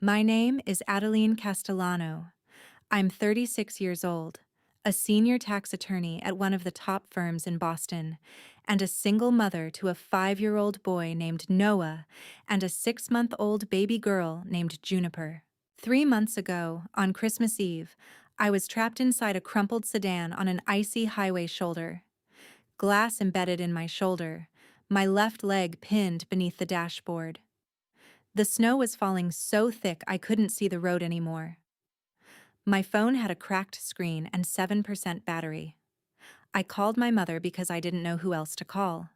My name is Adeline Castellano. I'm 36 years old, a senior tax attorney at one of the top firms in Boston, and a single mother to a 5-year-old boy named Noah and a 6-month-old baby girl named Juniper. 3 months ago, on Christmas Eve, I was trapped inside a crumpled sedan on an icy highway shoulder. Glass embedded in my shoulder, my left leg pinned beneath the dashboard. The snow was falling so thick I couldn't see the road anymore. My phone had a cracked screen and 7% battery. I called my mother because I didn't know who else to call.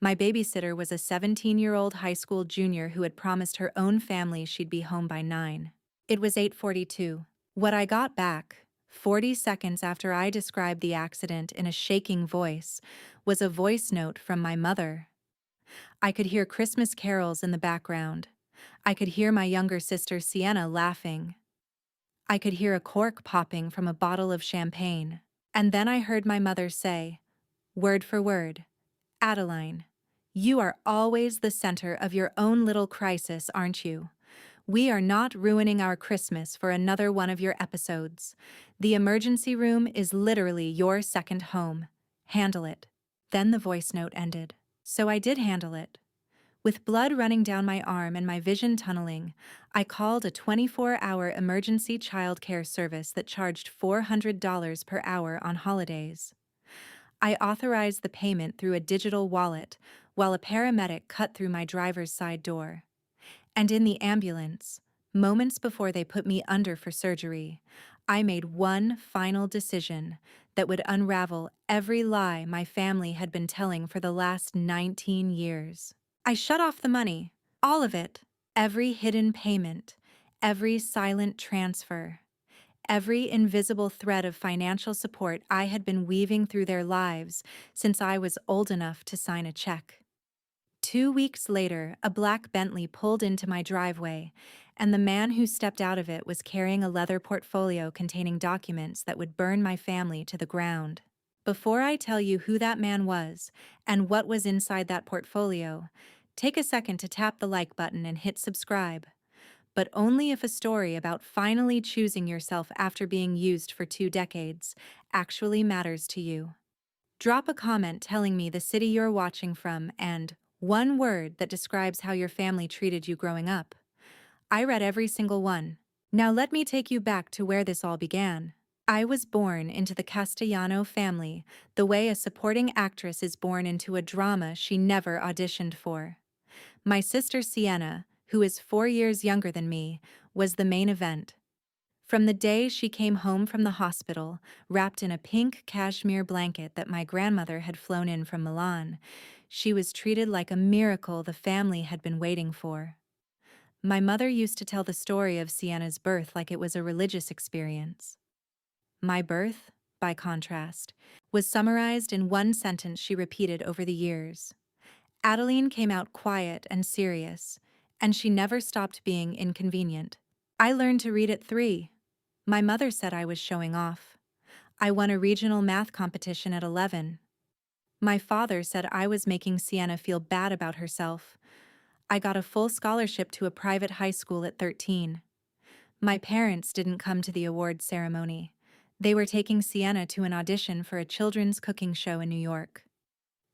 My babysitter was a 17-year-old high school junior who had promised her own family she'd be home by 9. It was 8:42. What I got back, 40 seconds after I described the accident in a shaking voice, was a voice note from my mother. I could hear Christmas carols in the background. I could hear my younger sister Sienna laughing. I could hear a cork popping from a bottle of champagne. And then I heard my mother say, word for word, "Adeline, you are always the center of your own little crisis, aren't you? We are not ruining our Christmas for another one of your episodes. The emergency room is literally your second home. Handle it." Then the voice note ended. So I did handle it. With blood running down my arm and my vision tunneling, I called a 24-hour emergency childcare service that charged $400 per hour on holidays. I authorized the payment through a digital wallet while a paramedic cut through my driver's side door. And in the ambulance, moments before they put me under for surgery, I made one final decision that would unravel every lie my family had been telling for the last 19 years. I shut off the money, all of it, every hidden payment, every silent transfer, every invisible thread of financial support I had been weaving through their lives since I was old enough to sign a check. 2 weeks later, a black Bentley pulled into my driveway, and the man who stepped out of it was carrying a leather portfolio containing documents that would burn my family to the ground. Before I tell you who that man was and what was inside that portfolio, take a second to tap the like button and hit subscribe. But only if a story about finally choosing yourself after being used for 2 decades actually matters to you. Drop a comment telling me the city you're watching from and one word that describes how your family treated you growing up. I read every single one. Now let me take you back to where this all began. I was born into the Castellano family the way a supporting actress is born into a drama she never auditioned for. My sister Sienna, who is 4 years younger than me, was the main event. From the day she came home from the hospital, wrapped in a pink cashmere blanket that my grandmother had flown in from Milan, she was treated like a miracle the family had been waiting for. My mother used to tell the story of Sienna's birth like it was a religious experience. My birth, by contrast, was summarized in one sentence she repeated over the years. Adeline came out quiet and serious, and she never stopped being inconvenient. I learned to read at 3. My mother said I was showing off. I won a regional math competition at 11. My father said I was making Sienna feel bad about herself. I got a full scholarship to a private high school at 13. My parents didn't come to the awards ceremony. They were taking Sienna to an audition for a children's cooking show in New York.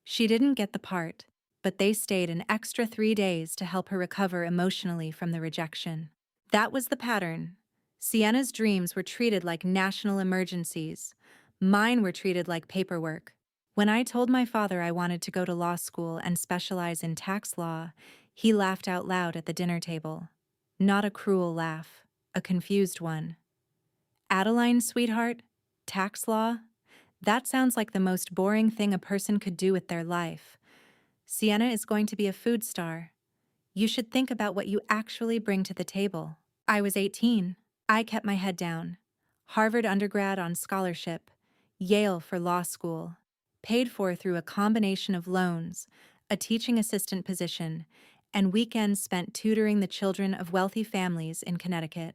She didn't get the part, but they stayed an extra 3 days to help her recover emotionally from the rejection. That was the pattern. Sienna's dreams were treated like national emergencies. Mine were treated like paperwork. When I told my father I wanted to go to law school and specialize in tax law, he laughed out loud at the dinner table. Not a cruel laugh, a confused one. "Adeline, sweetheart, tax law? That sounds like the most boring thing a person could do with their life. Sienna is going to be a food star. You should think about what you actually bring to the table." I was 18. I kept my head down. Harvard undergrad on scholarship, Yale for law school, paid for through a combination of loans, a teaching assistant position, and weekends spent tutoring the children of wealthy families in Connecticut.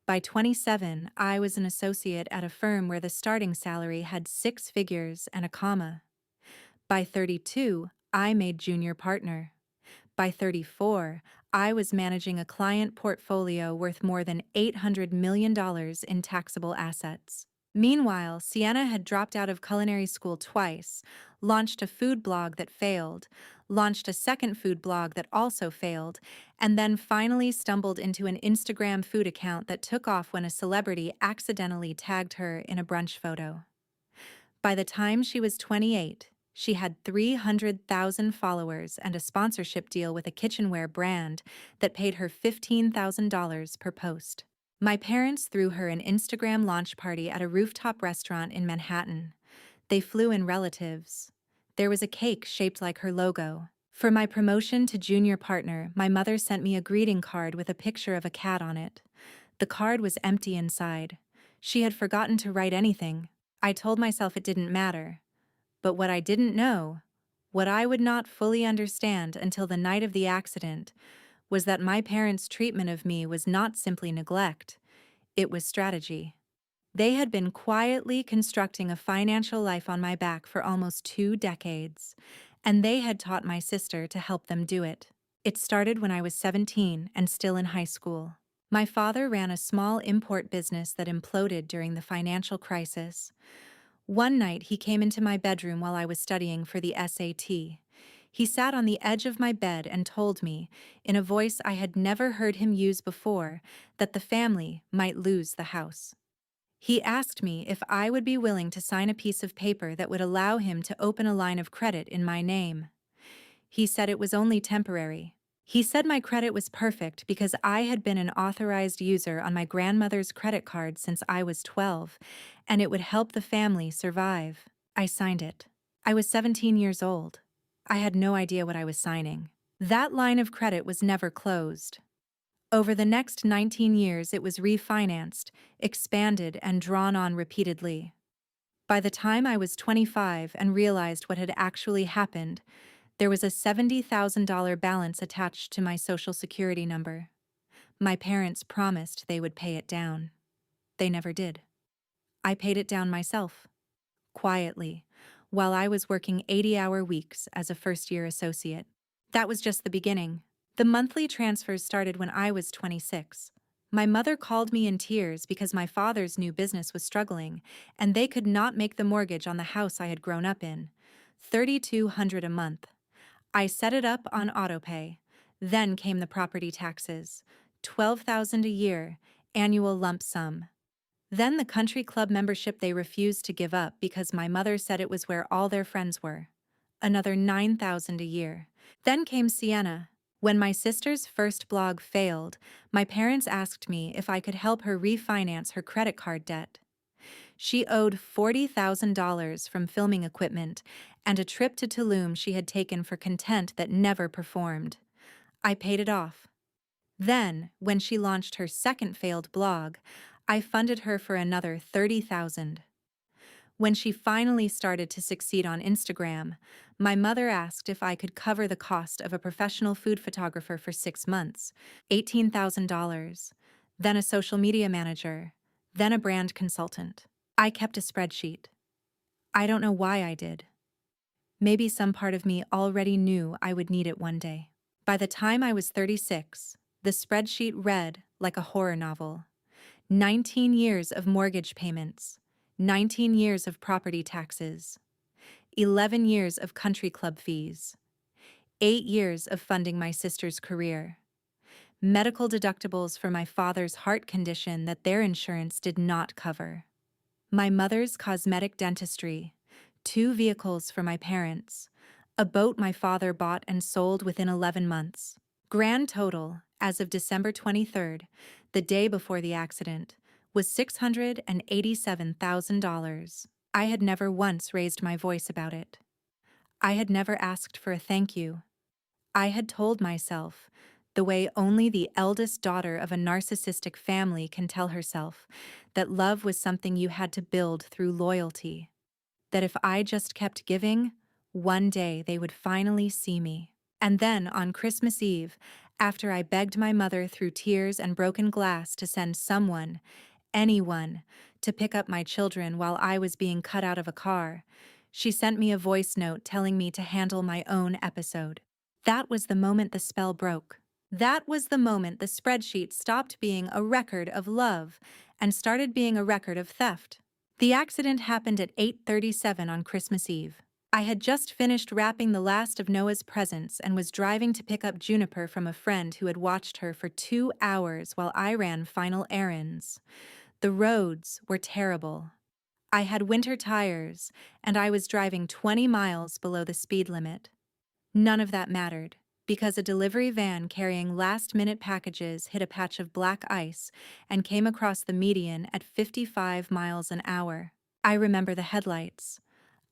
By 27, I was an associate at a firm where the starting salary had 6 figures and a comma. By 32, I made junior partner. By 34, I was managing a client portfolio worth more than $800 million in taxable assets. Meanwhile, Sienna had dropped out of culinary school twice, launched a food blog that failed, launched a second food blog that also failed, and then finally stumbled into an Instagram food account that took off when a celebrity accidentally tagged her in a brunch photo. By the time she was 28, she had 300,000 followers and a sponsorship deal with a kitchenware brand that paid her $15,000 per post. My parents threw her an Instagram launch party at a rooftop restaurant in Manhattan. They flew in relatives. There was a cake shaped like her logo. For my promotion to junior partner, my mother sent me a greeting card with a picture of a cat on it. The card was empty inside. She had forgotten to write anything. I told myself it didn't matter. But what I didn't know, what I would not fully understand until the night of the accident, was that my parents' treatment of me was not simply neglect, it was strategy. They had been quietly constructing a financial life on my back for almost 2 decades, and they had taught my sister to help them do it. It started when I was 17 and still in high school. My father ran a small import business that imploded during the financial crisis. One night he came into my bedroom while I was studying for the SAT. He sat on the edge of my bed and told me, in a voice I had never heard him use before, that the family might lose the house. He asked me if I would be willing to sign a piece of paper that would allow him to open a line of credit in my name. He said it was only temporary. He said my credit was perfect because I had been an authorized user on my grandmother's credit card since I was 12, and it would help the family survive. I signed it. I was 17 years old. I had no idea what I was signing. That line of credit was never closed. Over the next 19 years, it was refinanced, expanded, and drawn on repeatedly. By the time I was 25 and realized what had actually happened, there was a $70,000 balance attached to my Social Security number. My parents promised they would pay it down. They never did. I paid it down myself, quietly, while I was working 80-hour weeks as a first-year associate. That was just the beginning. The monthly transfers started when I was 26. My mother called me in tears because my father's new business was struggling, and they could not make the mortgage on the house I had grown up in. $3,200 a month. I set it up on autopay. Then came the property taxes, $12,000 a year, annual lump sum. Then the country club membership they refused to give up because my mother said it was where all their friends were. Another $9,000 a year. Then came Sienna. When my sister's first blog failed, my parents asked me if I could help her refinance her credit card debt. She owed $40,000 from filming equipment and a trip to Tulum she had taken for content that never performed. I paid it off. Then, when she launched her second failed blog, I funded her for another $30,000. When she finally started to succeed on Instagram, my mother asked if I could cover the cost of a professional food photographer for 6 months, $18,000, then a social media manager, then a brand consultant. I kept a spreadsheet. I don't know why I did. Maybe some part of me already knew I would need it one day. By the time I was 36, the spreadsheet read like a horror novel. 19 years of mortgage payments, 19 years of property taxes, 11 years of country club fees, 8 years of funding my sister's career, medical deductibles for my father's heart condition that their insurance did not cover, my mother's cosmetic dentistry, 2 vehicles for my parents, a boat my father bought and sold within 11 months. Grand total, as of December 23rd, the day before the accident, was $687,000. I had never once raised my voice about it. I had never asked for a thank you. I had told myself, the way only the eldest daughter of a narcissistic family can tell herself, that love was something you had to build through loyalty. That if I just kept giving, one day they would finally see me. And then, on Christmas Eve, after I begged my mother through tears and broken glass to send someone, anyone, to pick up my children while I was being cut out of a car, she sent me a voice note telling me to handle my own episode. That was the moment the spell broke. That was the moment the spreadsheet stopped being a record of love and started being a record of theft. The accident happened at 8:37 on Christmas Eve. I had just finished wrapping the last of Noah's presents and was driving to pick up Juniper from a friend who had watched her for 2 hours while I ran final errands. The roads were terrible. I had winter tires, and I was driving 20 miles below the speed limit. None of that mattered, because a delivery van carrying last-minute packages hit a patch of black ice and came across the median at 55 miles an hour. I remember the headlights.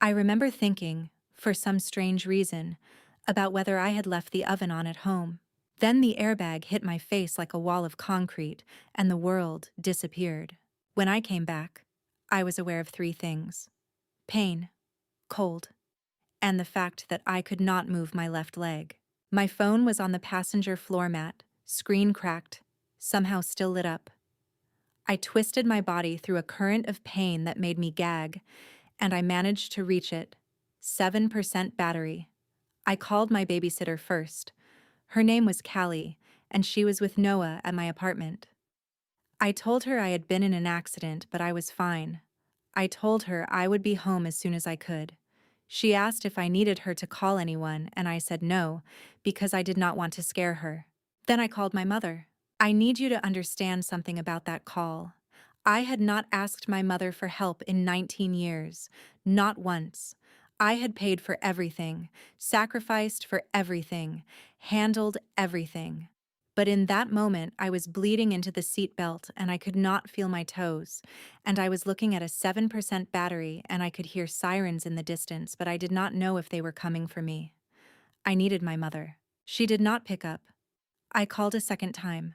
I remember thinking, for some strange reason, about whether I had left the oven on at home. Then the airbag hit my face like a wall of concrete, and the world disappeared. When I came back, I was aware of 3 things: pain, cold, and the fact that I could not move my left leg. My phone was on the passenger floor mat, screen cracked, somehow still lit up. I twisted my body through a current of pain that made me gag, and I managed to reach it. 7% battery. I called my babysitter first. Her name was Callie, and she was with Noah at my apartment. I told her I had been in an accident, but I was fine. I told her I would be home as soon as I could. She asked if I needed her to call anyone, and I said no, because I did not want to scare her. Then I called my mother. I need you to understand something about that call. I had not asked my mother for help in 19 years, not once. I had paid for everything, sacrificed for everything, handled everything. But in that moment, I was bleeding into the seat belt and I could not feel my toes. And I was looking at a 7% battery and I could hear sirens in the distance, but I did not know if they were coming for me. I needed my mother. She did not pick up. I called a second time.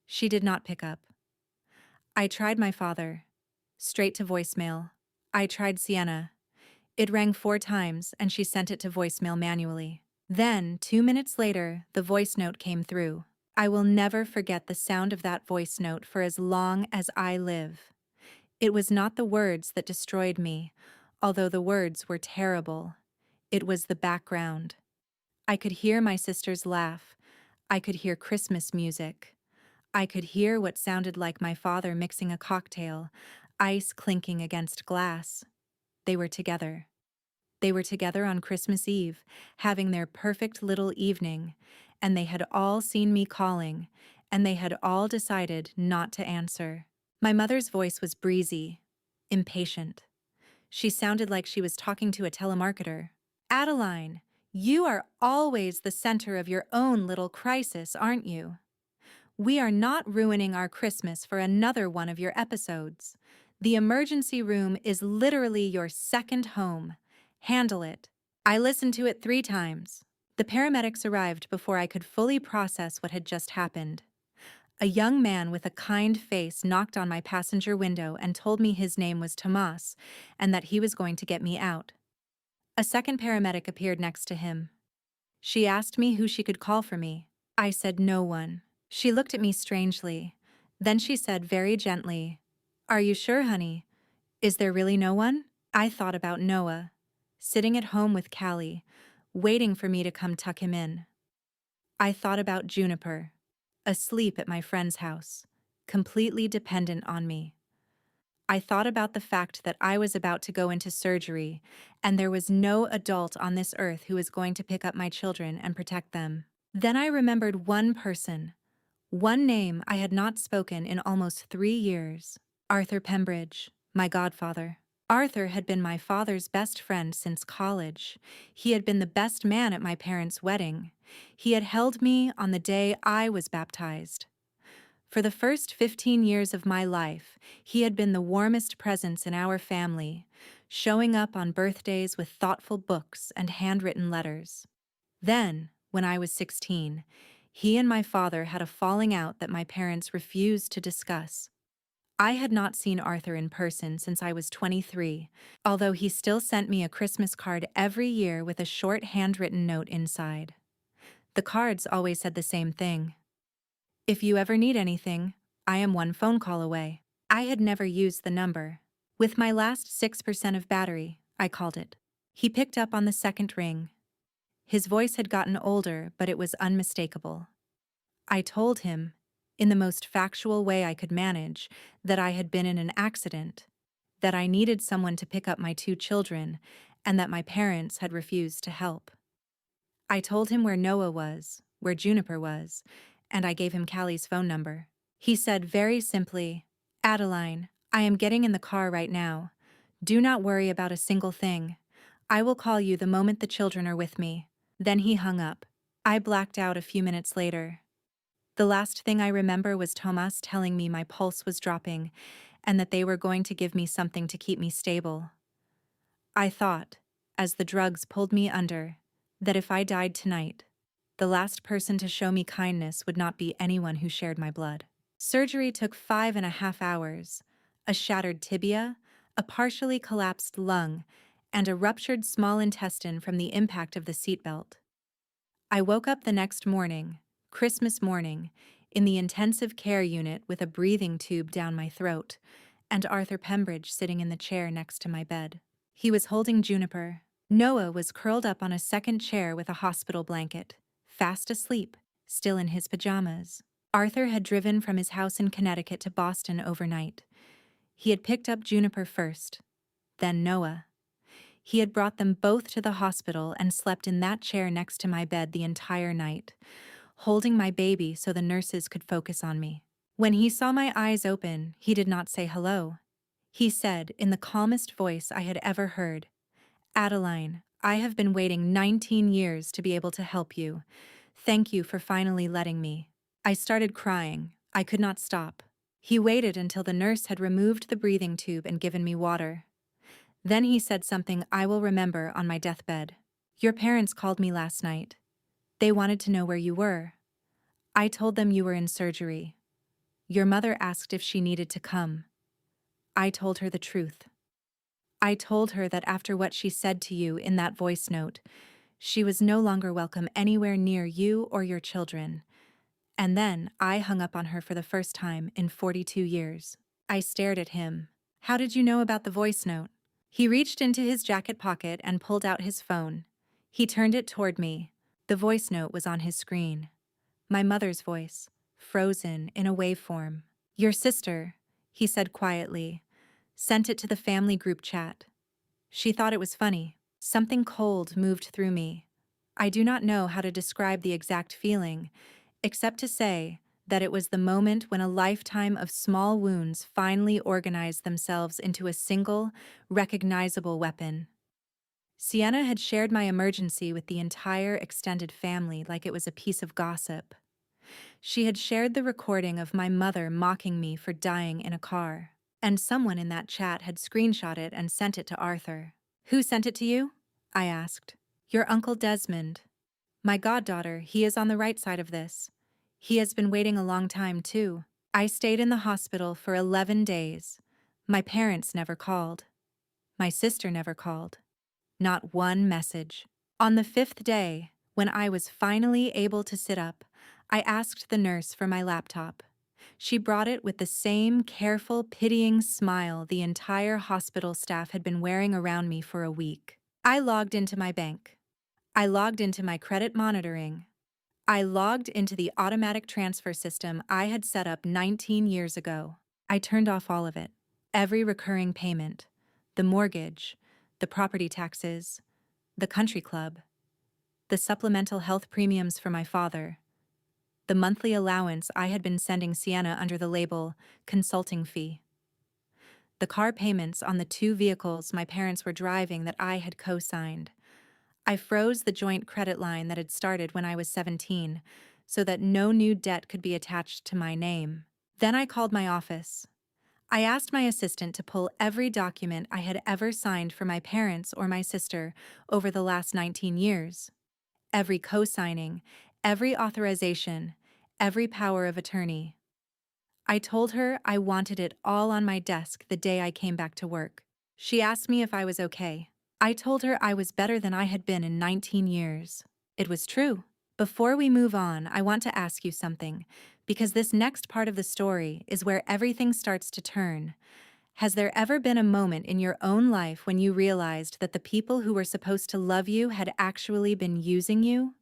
She did not pick up. I tried my father. Straight to voicemail. I tried Sienna. It rang 4 times and she sent it to voicemail manually. Then, 2 minutes later, the voice note came through. I will never forget the sound of that voice note for as long as I live. It was not the words that destroyed me, although the words were terrible. It was the background. I could hear my sisters laugh. I could hear Christmas music. I could hear what sounded like my father mixing a cocktail, ice clinking against glass. They were together. They were together on Christmas Eve, having their perfect little evening, and they had all seen me calling, and they had all decided not to answer. My mother's voice was breezy, impatient. She sounded like she was talking to a telemarketer. Adeline, you are always the center of your own little crisis, aren't you? We are not ruining our Christmas for another one of your episodes. The emergency room is literally your second home. Handle it. I listened to it 3 times. The paramedics arrived before I could fully process what had just happened. A young man with a kind face knocked on my passenger window and told me his name was Tomas and that he was going to get me out. A second paramedic appeared next to him. She asked me who she could call for me. I said no one. She looked at me strangely. Then she said very gently, "Are you sure, honey? Is there really no one?" I thought about Noah, sitting at home with Callie, waiting for me to come tuck him in. I thought about Juniper, asleep at my friend's house, completely dependent on me. I thought about the fact that I was about to go into surgery, and there was no adult on this earth who was going to pick up my children and protect them. Then I remembered one person, one name I had not spoken in almost 3 years. Arthur Pembridge, my godfather. Arthur had been my father's best friend since college. He had been the best man at my parents' wedding. He had held me on the day I was baptized. For the first 15 years of my life, he had been the warmest presence in our family, showing up on birthdays with thoughtful books and handwritten letters. Then, when I was 16, he and my father had a falling out that my parents refused to discuss. I had not seen Arthur in person since I was 23, although he still sent me a Christmas card every year with a short handwritten note inside. The cards always said the same thing. If you ever need anything, I am 1 phone call away. I had never used the number. With my last 6% of battery, I called it. He picked up on the second ring. His voice had gotten older, but it was unmistakable. I told him, in the most factual way I could manage, that I had been in an accident, that I needed someone to pick up my two children, and that my parents had refused to help. I told him where Noah was, where Juniper was, and I gave him Callie's phone number. He said very simply, "Adeline, I am getting in the car right now. Do not worry about a single thing. I will call you the moment the children are with me." Then he hung up. I blacked out a few minutes later. The last thing I remember was Thomas telling me my pulse was dropping and that they were going to give me something to keep me stable. I thought, as the drugs pulled me under, that if I died tonight, the last person to show me kindness would not be anyone who shared my blood. Surgery took 5.5 hours, a shattered tibia, a partially collapsed lung, and a ruptured small intestine from the impact of the seatbelt. I woke up the next morning, Christmas morning, in the intensive care unit with a breathing tube down my throat, and Arthur Pembridge sitting in the chair next to my bed. He was holding Juniper. Noah was curled up on a second chair with a hospital blanket, fast asleep, still in his pajamas. Arthur had driven from his house in Connecticut to Boston overnight. He had picked up Juniper first, then Noah. He had brought them both to the hospital and slept in that chair next to my bed the entire night, holding my baby so the nurses could focus on me. When he saw my eyes open, he did not say hello. He said, in the calmest voice I had ever heard, "Adeline, I have been waiting 19 years to be able to help you. Thank you for finally letting me." I started crying. I could not stop. He waited until the nurse had removed the breathing tube and given me water. Then he said something I will remember on my deathbed. "Your parents called me last night. They wanted to know where you were. I told them you were in surgery. Your mother asked if she needed to come. I told her the truth. I told her that after what she said to you in that voice note, she was no longer welcome anywhere near you or your children. And then I hung up on her for the first time in 42 years. I stared at him. How did you know about the voice note? He reached into his jacket pocket and pulled out his phone. He turned it toward me. The voice note was on his screen. My mother's voice, frozen in a waveform. Your sister, he said quietly, sent it to the family group chat. She thought it was funny. Something cold moved through me. I do not know how to describe the exact feeling, except to say that it was the moment when a lifetime of small wounds finally organized themselves into a single, recognizable weapon. Sienna had shared my emergency with the entire extended family like it was a piece of gossip. She had shared the recording of my mother mocking me for dying in a car, and someone in that chat had screenshot it and sent it to Arthur. Who sent it to you? I asked. Your Uncle Desmond. My goddaughter, he is on the right side of this. He has been waiting a long time, too. I stayed in the hospital for 11 days. My parents never called. My sister never called. Not one message. On the 5th day, when I was finally able to sit up, I asked the nurse for my laptop. She brought it with the same careful, pitying smile the entire hospital staff had been wearing around me for a week. I logged into my bank. I logged into my credit monitoring. I logged into the automatic transfer system I had set up 19 years ago. I turned off all of it. Every recurring payment. The mortgage, the property taxes, the country club, the supplemental health premiums for my father, the monthly allowance I had been sending Sienna under the label consulting fee, the car payments on the 2 vehicles my parents were driving that I had co-signed. I froze the joint credit line that had started when I was 17 so that no new debt could be attached to my name. Then I called my office. I asked my assistant to pull every document I had ever signed for my parents or my sister over the last 19 years. Every co-signing, every authorization, every power of attorney. I told her I wanted it all on my desk the day I came back to work. She asked me if I was okay. I told her I was better than I had been in 19 years. It was true. Before we move on, I want to ask you something, because this next part of the story is where everything starts to turn. Has there ever been a moment in your own life when you realized that the people who were supposed to love you had actually been using you?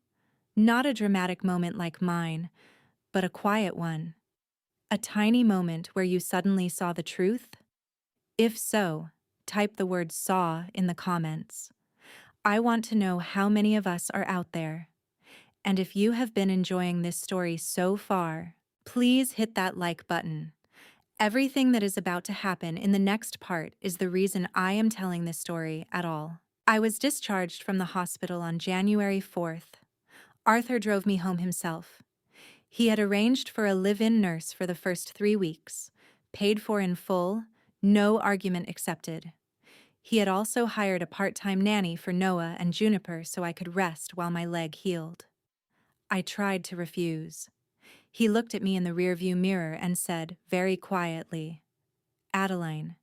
Not a dramatic moment like mine, but a quiet one. A tiny moment where you suddenly saw the truth? If so, type the word "saw" in the comments. I want to know how many of us are out there. And if you have been enjoying this story so far, please hit that like button. Everything that is about to happen in the next part is the reason I am telling this story at all. I was discharged from the hospital on January 4th. Arthur drove me home himself. He had arranged for a live-in nurse for the first 3 weeks, paid for in full, no argument accepted. He had also hired a part-time nanny for Noah and Juniper so I could rest while my leg healed. I tried to refuse. He looked at me in the rearview mirror and said, very quietly, "Adeline,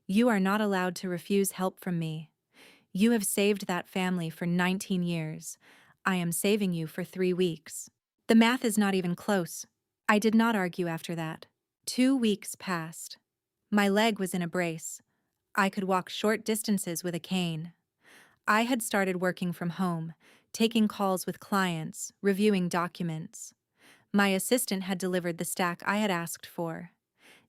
you are not allowed to refuse help from me. You have saved that family for 19 years. I am saving you for 3 weeks. The math is not even close." I did not argue after that. 2 weeks passed. My leg was in a brace. I could walk short distances with a cane. I had started working from home, taking calls with clients, reviewing documents. My assistant had delivered the stack I had asked for.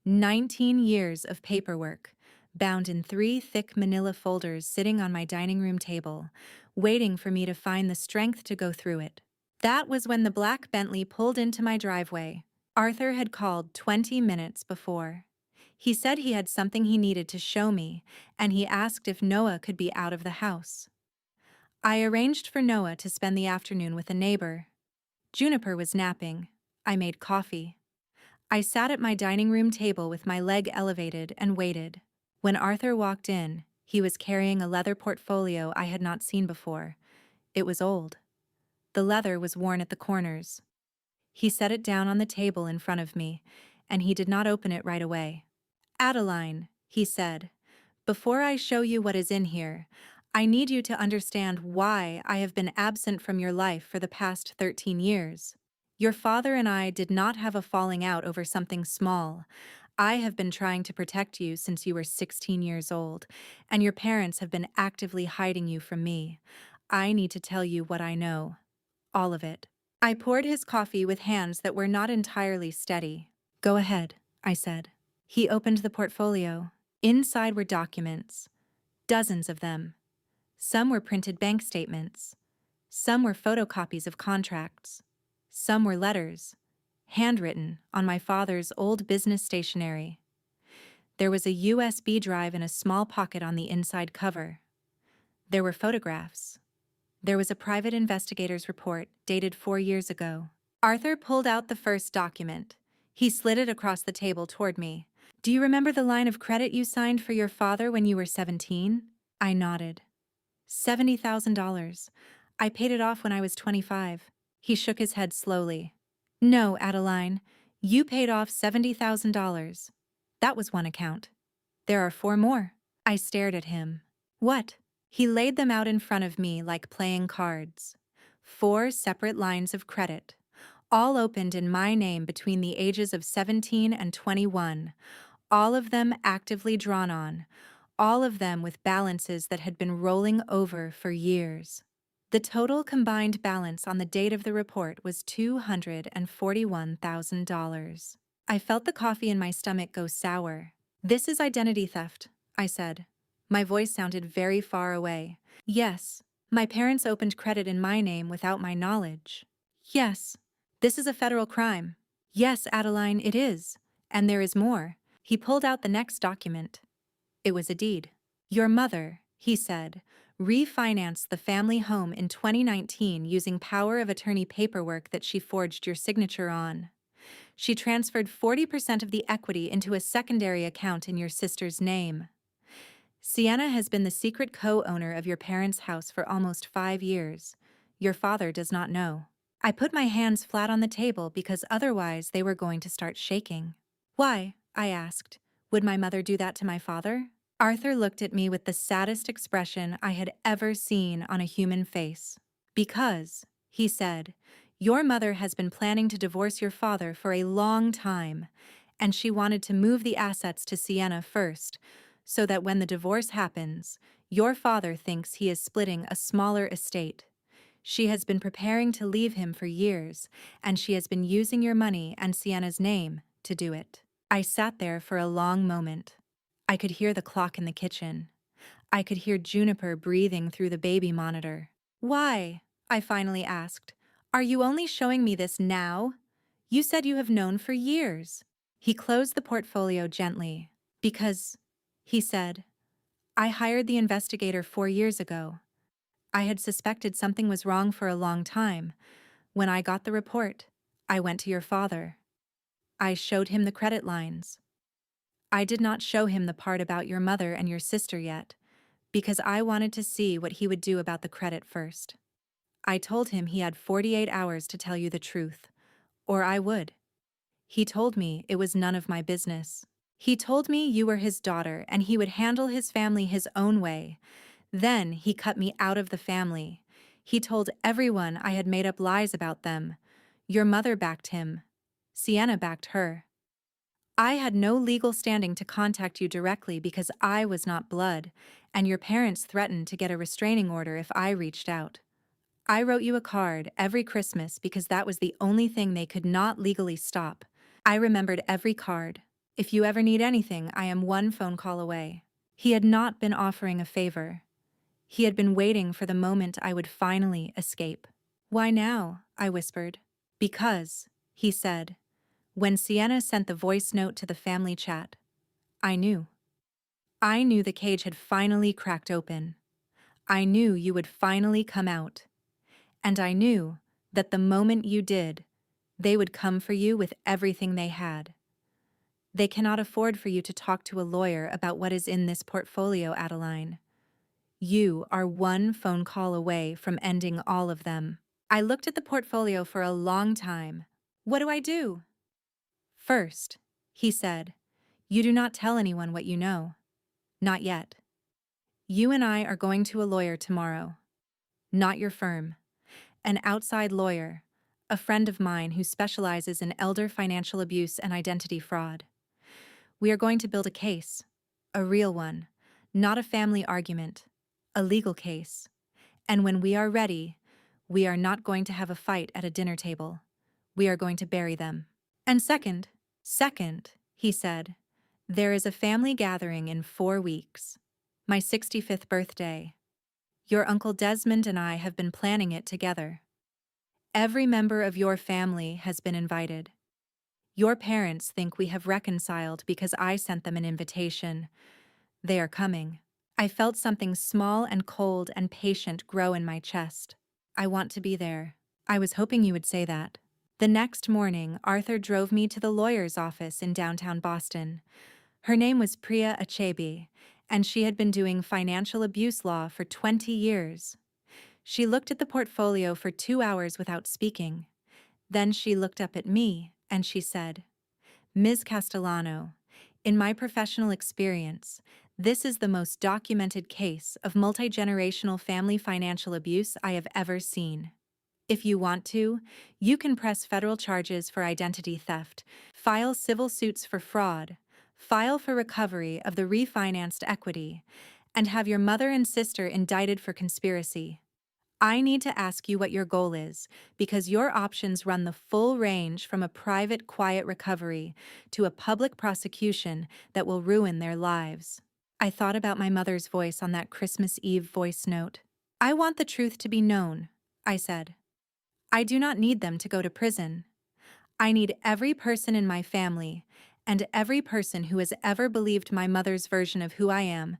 19 years of paperwork, bound in 3 thick manila folders sitting on my dining room table, waiting for me to find the strength to go through it. That was when the black Bentley pulled into my driveway. Arthur had called 20 minutes before. He said he had something he needed to show me, and he asked if Noah could be out of the house. I arranged for Noah to spend the afternoon with a neighbor. Juniper was napping. I made coffee. I sat at my dining room table with my leg elevated and waited. When Arthur walked in, he was carrying a leather portfolio I had not seen before. It was old. The leather was worn at the corners. He set it down on the table in front of me, and he did not open it right away. "Adeline," he said, "before I show you what is in here, I need you to understand why I have been absent from your life for the past 13 years. Your father and I did not have a falling out over something small. I have been trying to protect you since you were 16 years old, and your parents have been actively hiding you from me. I need to tell you what I know. All of it." I poured his coffee with hands that were not entirely steady. "Go ahead," I said. He opened the portfolio. Inside were documents. Dozens of them. Some were printed bank statements. Some were photocopies of contracts. Some were letters, handwritten on my father's old business stationery. There was a USB drive in a small pocket on the inside cover. There were photographs. There was a private investigator's report dated 4 years ago. Arthur pulled out the first document. He slid it across the table toward me. "Do you remember the line of credit you signed for your father when you were 17? I nodded. $70,000. I paid it off when I was 25. He shook his head slowly. "No, Adeline, you paid off $70,000. That was one account. There are 4 more. I stared at him. "What?" He laid them out in front of me like playing cards. 4 separate lines of credit, all opened in my name between the ages of 17 and 21, all of them actively drawn on, all of them with balances that had been rolling over for years. The total combined balance on the date of the report was $241,000. I felt the coffee in my stomach go sour. "This is identity theft," I said. My voice sounded very far away. "Yes, my parents opened credit in my name without my knowledge." "Yes, this is a federal crime." "Yes, Adeline, it is. And there is more." He pulled out the next document. It was a deed. "Your mother," he said, "refinanced the family home in 2019 using power of attorney paperwork that she forged your signature on. She transferred 40% of the equity into a secondary account in your sister's name. Sienna has been the secret co-owner of your parents' house for almost 5 years. Your father does not know." I put my hands flat on the table because otherwise they were going to start shaking. "Why?" I asked. "Would my mother do that to my father?" Arthur looked at me with the saddest expression I had ever seen on a human face. "Because," he said, "your mother has been planning to divorce your father for a long time, and she wanted to move the assets to Sienna first, so that when the divorce happens, your father thinks he is splitting a smaller estate. She has been preparing to leave him for years, and she has been using your money and Sienna's name to do it. I sat there for a long moment. I could hear the clock in the kitchen. I could hear Juniper breathing through the baby monitor. Why? I finally asked. Are you only showing me this now? You said you have known for years. He closed the portfolio gently. Because, he said, I hired the investigator 4 years ago. I had suspected something was wrong for a long time. When I got the report, I went to your father. I showed him the credit lines. I did not show him the part about your mother and your sister yet, because I wanted to see what he would do about the credit first. I told him he had 48 hours to tell you the truth, or I would. He told me it was none of my business. He told me you were his daughter and he would handle his family his own way. Then he cut me out of the family. He told everyone I had made up lies about them. Your mother backed him. Sienna backed her. I had no legal standing to contact you directly because I was not blood, and your parents threatened to get a restraining order if I reached out. I wrote you a card every Christmas because that was the only thing they could not legally stop. I remembered every card. If you ever need anything, I am one phone call away. He had not been offering a favor. He had been waiting for the moment I would finally escape. Why now? I whispered. Because, he said. When Sienna sent the voice note to the family chat, I knew. I knew the cage had finally cracked open. I knew you would finally come out. And I knew that the moment you did, they would come for you with everything they had. They cannot afford for you to talk to a lawyer about what is in this portfolio, Adeline. You are one phone call away from ending all of them. I looked at the portfolio for a long time. What do I do? First, he said, you do not tell anyone what you know. Not yet. You and I are going to a lawyer tomorrow. Not your firm. An outside lawyer, a friend of mine who specializes in elder financial abuse and identity fraud. We are going to build a case, a real one, not a family argument, a legal case. And when we are ready, we are not going to have a fight at a dinner table. We are going to bury them. And second, he said, there is a family gathering in 4 weeks. My 65th birthday. Your Uncle Desmond and I have been planning it together. Every member of your family has been invited. Your parents think we have reconciled because I sent them an invitation. They are coming. I felt something small and cold and patient grow in my chest. I want to be there. I was hoping you would say that. The next morning, Arthur drove me to the lawyer's office in downtown Boston. Her name was Priya Achebe, and she had been doing financial abuse law for 20 years. She looked at the portfolio for 2 hours without speaking. Then she looked up at me, and she said, Ms. Castellano, in my professional experience, this is the most documented case of multi-generational family financial abuse I have ever seen. If you want to, you can press federal charges for identity theft, file civil suits for fraud, file for recovery of the refinanced equity, and have your mother and sister indicted for conspiracy. I need to ask you what your goal is, because your options run the full range from a private, quiet recovery to a public prosecution that will ruin their lives. I thought about my mother's voice on that Christmas Eve voice note. I want the truth to be known, I said. I do not need them to go to prison. I need every person in my family, and every person who has ever believed my mother's version of who I am,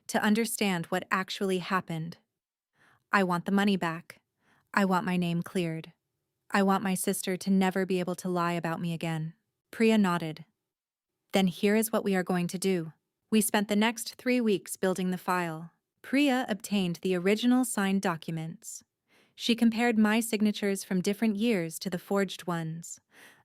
to understand what actually happened. I want the money back. I want my name cleared. I want my sister to never be able to lie about me again. Priya nodded. Then here is what we are going to do. We spent the next 3 weeks building the file. Priya obtained the original signed documents. She compared my signatures from different years to the forged ones.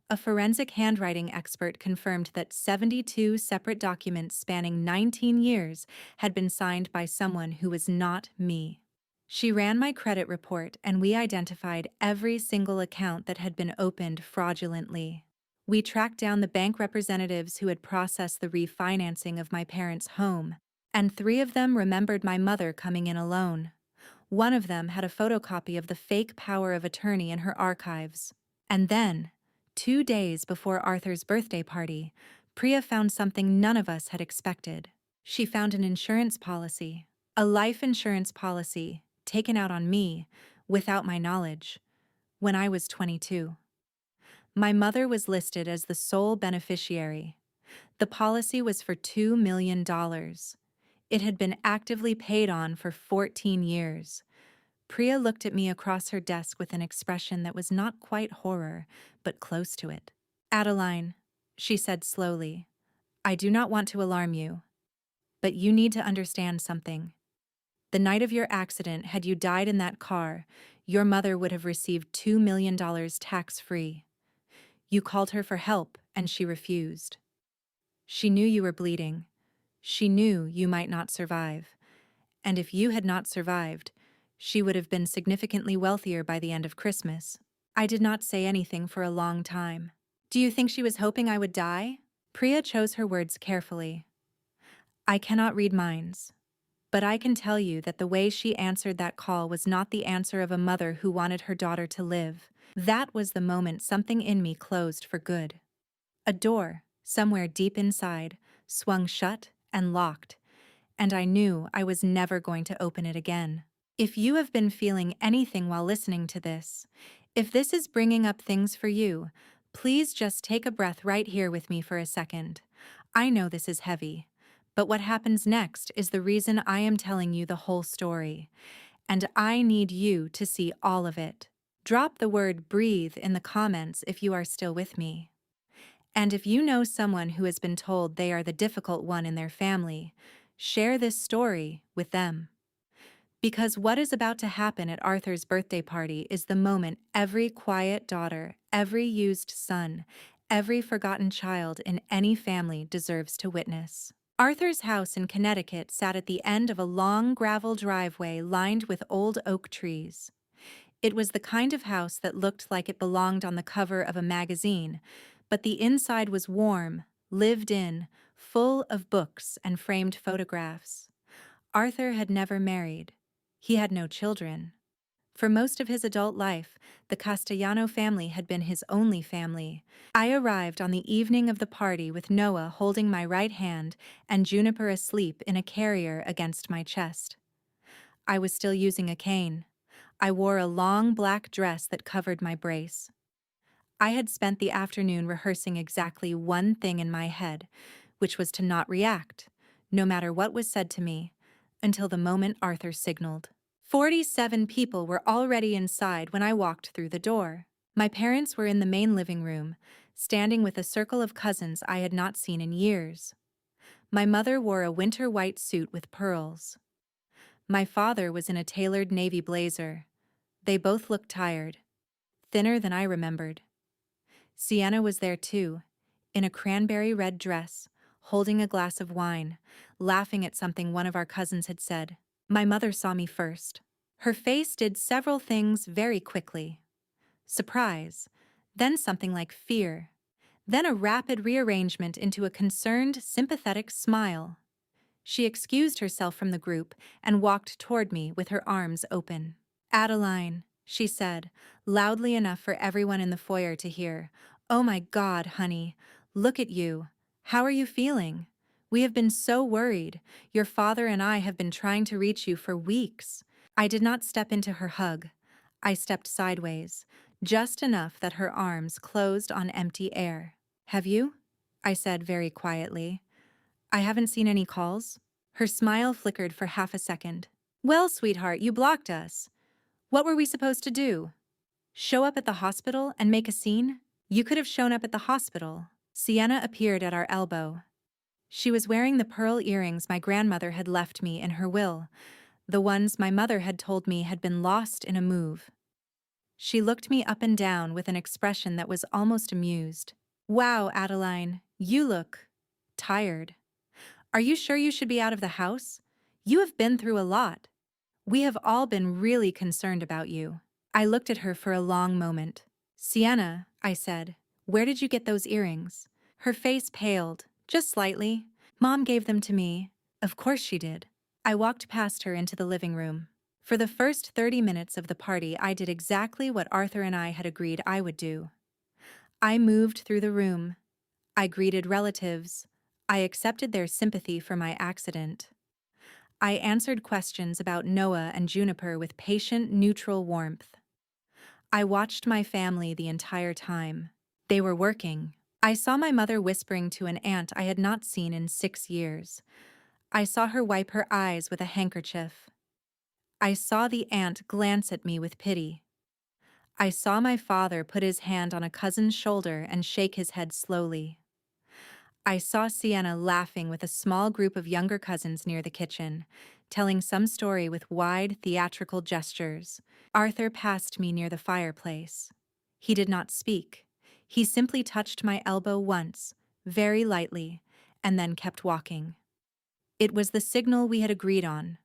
A forensic handwriting expert confirmed that 72 separate documents spanning 19 years had been signed by someone who was not me. She ran my credit report and we identified every single account that had been opened fraudulently. We tracked down the bank representatives who had processed the refinancing of my parents' home, and 3 of them remembered my mother coming in alone. One of them had a photocopy of the fake power of attorney in her archives. And then, 2 days before Arthur's birthday party, Priya found something none of us had expected. She found an insurance policy, a life insurance policy, taken out on me, without my knowledge, when I was 22. My mother was listed as the sole beneficiary. The policy was for $2 million. It had been actively paid on for 14 years. Priya looked at me across her desk with an expression that was not quite horror, but close to it. "Adeline," she said slowly, "I do not want to alarm you, but you need to understand something. The night of your accident, had you died in that car, your mother would have received $2 million tax-free. You called her for help, and she refused. She knew you were bleeding. She knew you might not survive. And if you had not survived, she would have been significantly wealthier by the end of Christmas." I did not say anything for a long time. "Do you think she was hoping I would die?" Priya chose her words carefully. "I cannot read minds, but I can tell you that the way she answered that call was not the answer of a mother who wanted her daughter to live." That was the moment something in me closed for good. A door, somewhere deep inside, swung shut and locked, and I knew I was never going to open it again. If you have been feeling anything while listening to this, if this is bringing up things for you, please just take a breath right here with me for a second. I know this is heavy, but what happens next is the reason I am telling you the whole story, and I need you to see all of it. Drop the word "breathe" in the comments if you are still with me. And if you know someone who has been told they are the difficult one in their family, share this story with them. Because what is about to happen at Arthur's birthday party is the moment every quiet daughter, every used son, every forgotten child in any family deserves to witness. Arthur's house in Connecticut sat at the end of a long gravel driveway lined with old oak trees. It was the kind of house that looked like it belonged on the cover of a magazine, but the inside was warm, lived in, full of books and framed photographs. Arthur had never married. He had no children. For most of his adult life, the Castellano family had been his only family. I arrived on the evening of the party with Noah holding my right hand and Juniper asleep in a carrier against my chest. I was still using a cane. I wore a long black dress that covered my brace. I had spent the afternoon rehearsing exactly one thing in my head, which was to not react, no matter what was said to me, until the moment Arthur signaled. 47 people were already inside when I walked through the door. My parents were in the main living room, standing with a circle of cousins I had not seen in years. My mother wore a winter white suit with pearls. My father was in a tailored navy blazer. They both looked tired, thinner than I remembered. Sienna was there too, in a cranberry red dress, holding a glass of wine, laughing at something one of our cousins had said. My mother saw me first. Her face did several things very quickly. Surprise, then something like fear, then a rapid rearrangement into a concerned, sympathetic smile. She excused herself from the group and walked toward me with her arms open. "Adeline," she said, loudly enough for everyone in the foyer to hear. "Oh my God, honey, look at you. How are you feeling? We have been so worried. Your father and I have been trying to reach you for weeks." I did not step into her hug. I stepped sideways, just enough that her arms closed on empty air. "Have you?" I said very quietly. "I haven't seen any calls." Her smile flickered for half a second. "Well, sweetheart, you blocked us. What were we supposed to do? Show up at the hospital and make a scene? You could have shown up at the hospital." Sienna appeared at our elbow. She was wearing the pearl earrings my grandmother had left me in her will, the ones my mother had told me had been lost in a move. She looked me up and down with an expression that was almost amused. "Wow, Adeline, you look tired. Are you sure you should be out of the house? You have been through a lot. We have all been really concerned about you." I looked at her for a long moment. "Sienna," I said, "where did you get those earrings?" Her face paled, just slightly. "Mom gave them to me." "Of course she did." I walked past her into the living room. For the first 30 minutes of the party, I did exactly what Arthur and I had agreed I would do. I moved through the room. I greeted relatives. I accepted their sympathy for my accident. I answered questions about Noah and Juniper with patient, neutral warmth. I watched my family the entire time. They were working. I saw my mother whispering to an aunt I had not seen in 6 years. I saw her wipe her eyes with a handkerchief. I saw the aunt glance at me with pity. I saw my father put his hand on a cousin's shoulder and shake his head slowly. I saw Sienna laughing with a small group of younger cousins near the kitchen, telling some story with wide, theatrical gestures. Arthur passed me near the fireplace. He did not speak. He simply touched my elbow once, very lightly, and then kept walking. It was the signal we had agreed on.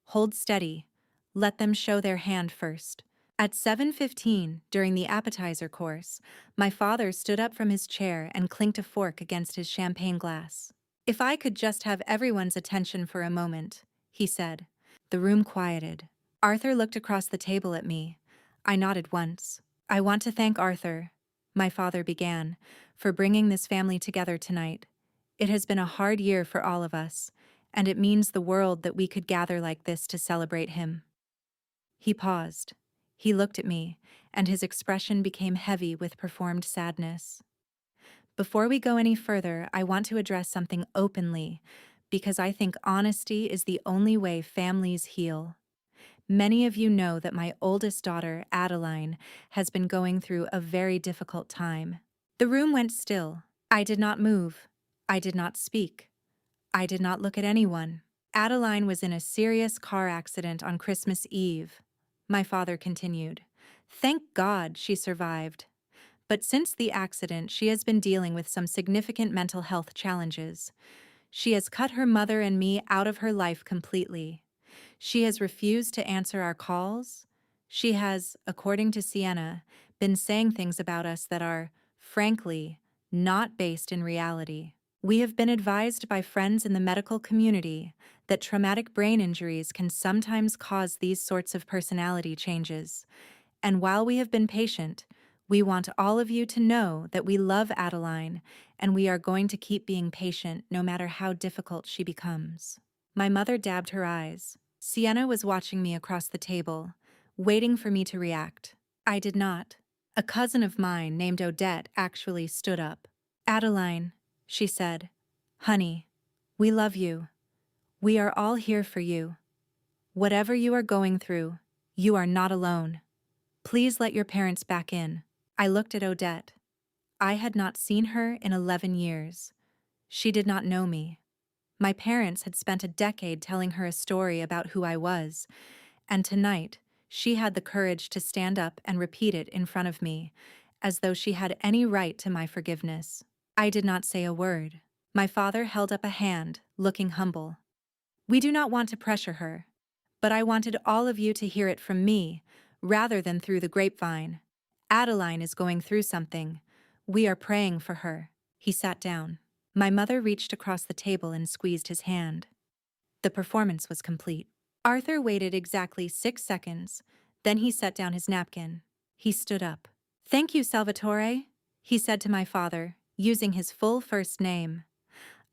Hold steady. Let them show their hand first. At 7:15, during the appetizer course, my father stood up from his chair and clinked a fork against his champagne glass. "If I could just have everyone's attention for a moment," he said. The room quieted. Arthur looked across the table at me. I nodded once. "I want to thank Arthur," my father began, "for bringing this family together tonight. It has been a hard year for all of us, and it means the world that we could gather like this to celebrate him." He paused. He looked at me, and his expression became heavy with performed sadness. "Before we go any further, I want to address something openly, because I think honesty is the only way families heal. Many of you know that my oldest daughter, Adeline, has been going through a very difficult time." The room went still. I did not move. I did not speak. I did not look at anyone. "Adeline was in a serious car accident on Christmas Eve," my father continued. "Thank God she survived. But since the accident, she has been dealing with some significant mental health challenges. She has cut her mother and me out of her life completely. She has refused to answer our calls. She has, according to Sienna, been saying things about us that are, frankly, not based in reality. We have been advised by friends in the medical community that traumatic brain injuries can sometimes cause these sorts of personality changes. And while we have been patient, we want all of you to know that we love Adeline and we are going to keep being patient no matter how difficult she becomes." My mother dabbed her eyes. Sienna was watching me across the table, waiting for me to react. I did not. A cousin of mine named Odette actually stood up. "Adeline," she said, "honey, we love you. We are all here for you. Whatever you are going through, you are not alone. Please let your parents back in." I looked at Odette. I had not seen her in 11 years. She did not know me. My parents had spent a decade telling her a story about who I was, and tonight she had the courage to stand up and repeat it in front of me, as though she had any right to my forgiveness. I did not say a word. My father held up a hand, looking humble. "We do not want to pressure her, but I wanted all of you to hear it from me, rather than through the grapevine. Adeline is going through something. We are praying for her." He sat down. My mother reached across the table and squeezed his hand. The performance was complete. Arthur waited exactly 6 seconds, then he set down his napkin. He stood up. "Thank you, Salvatore," he said to my father, using his full first name.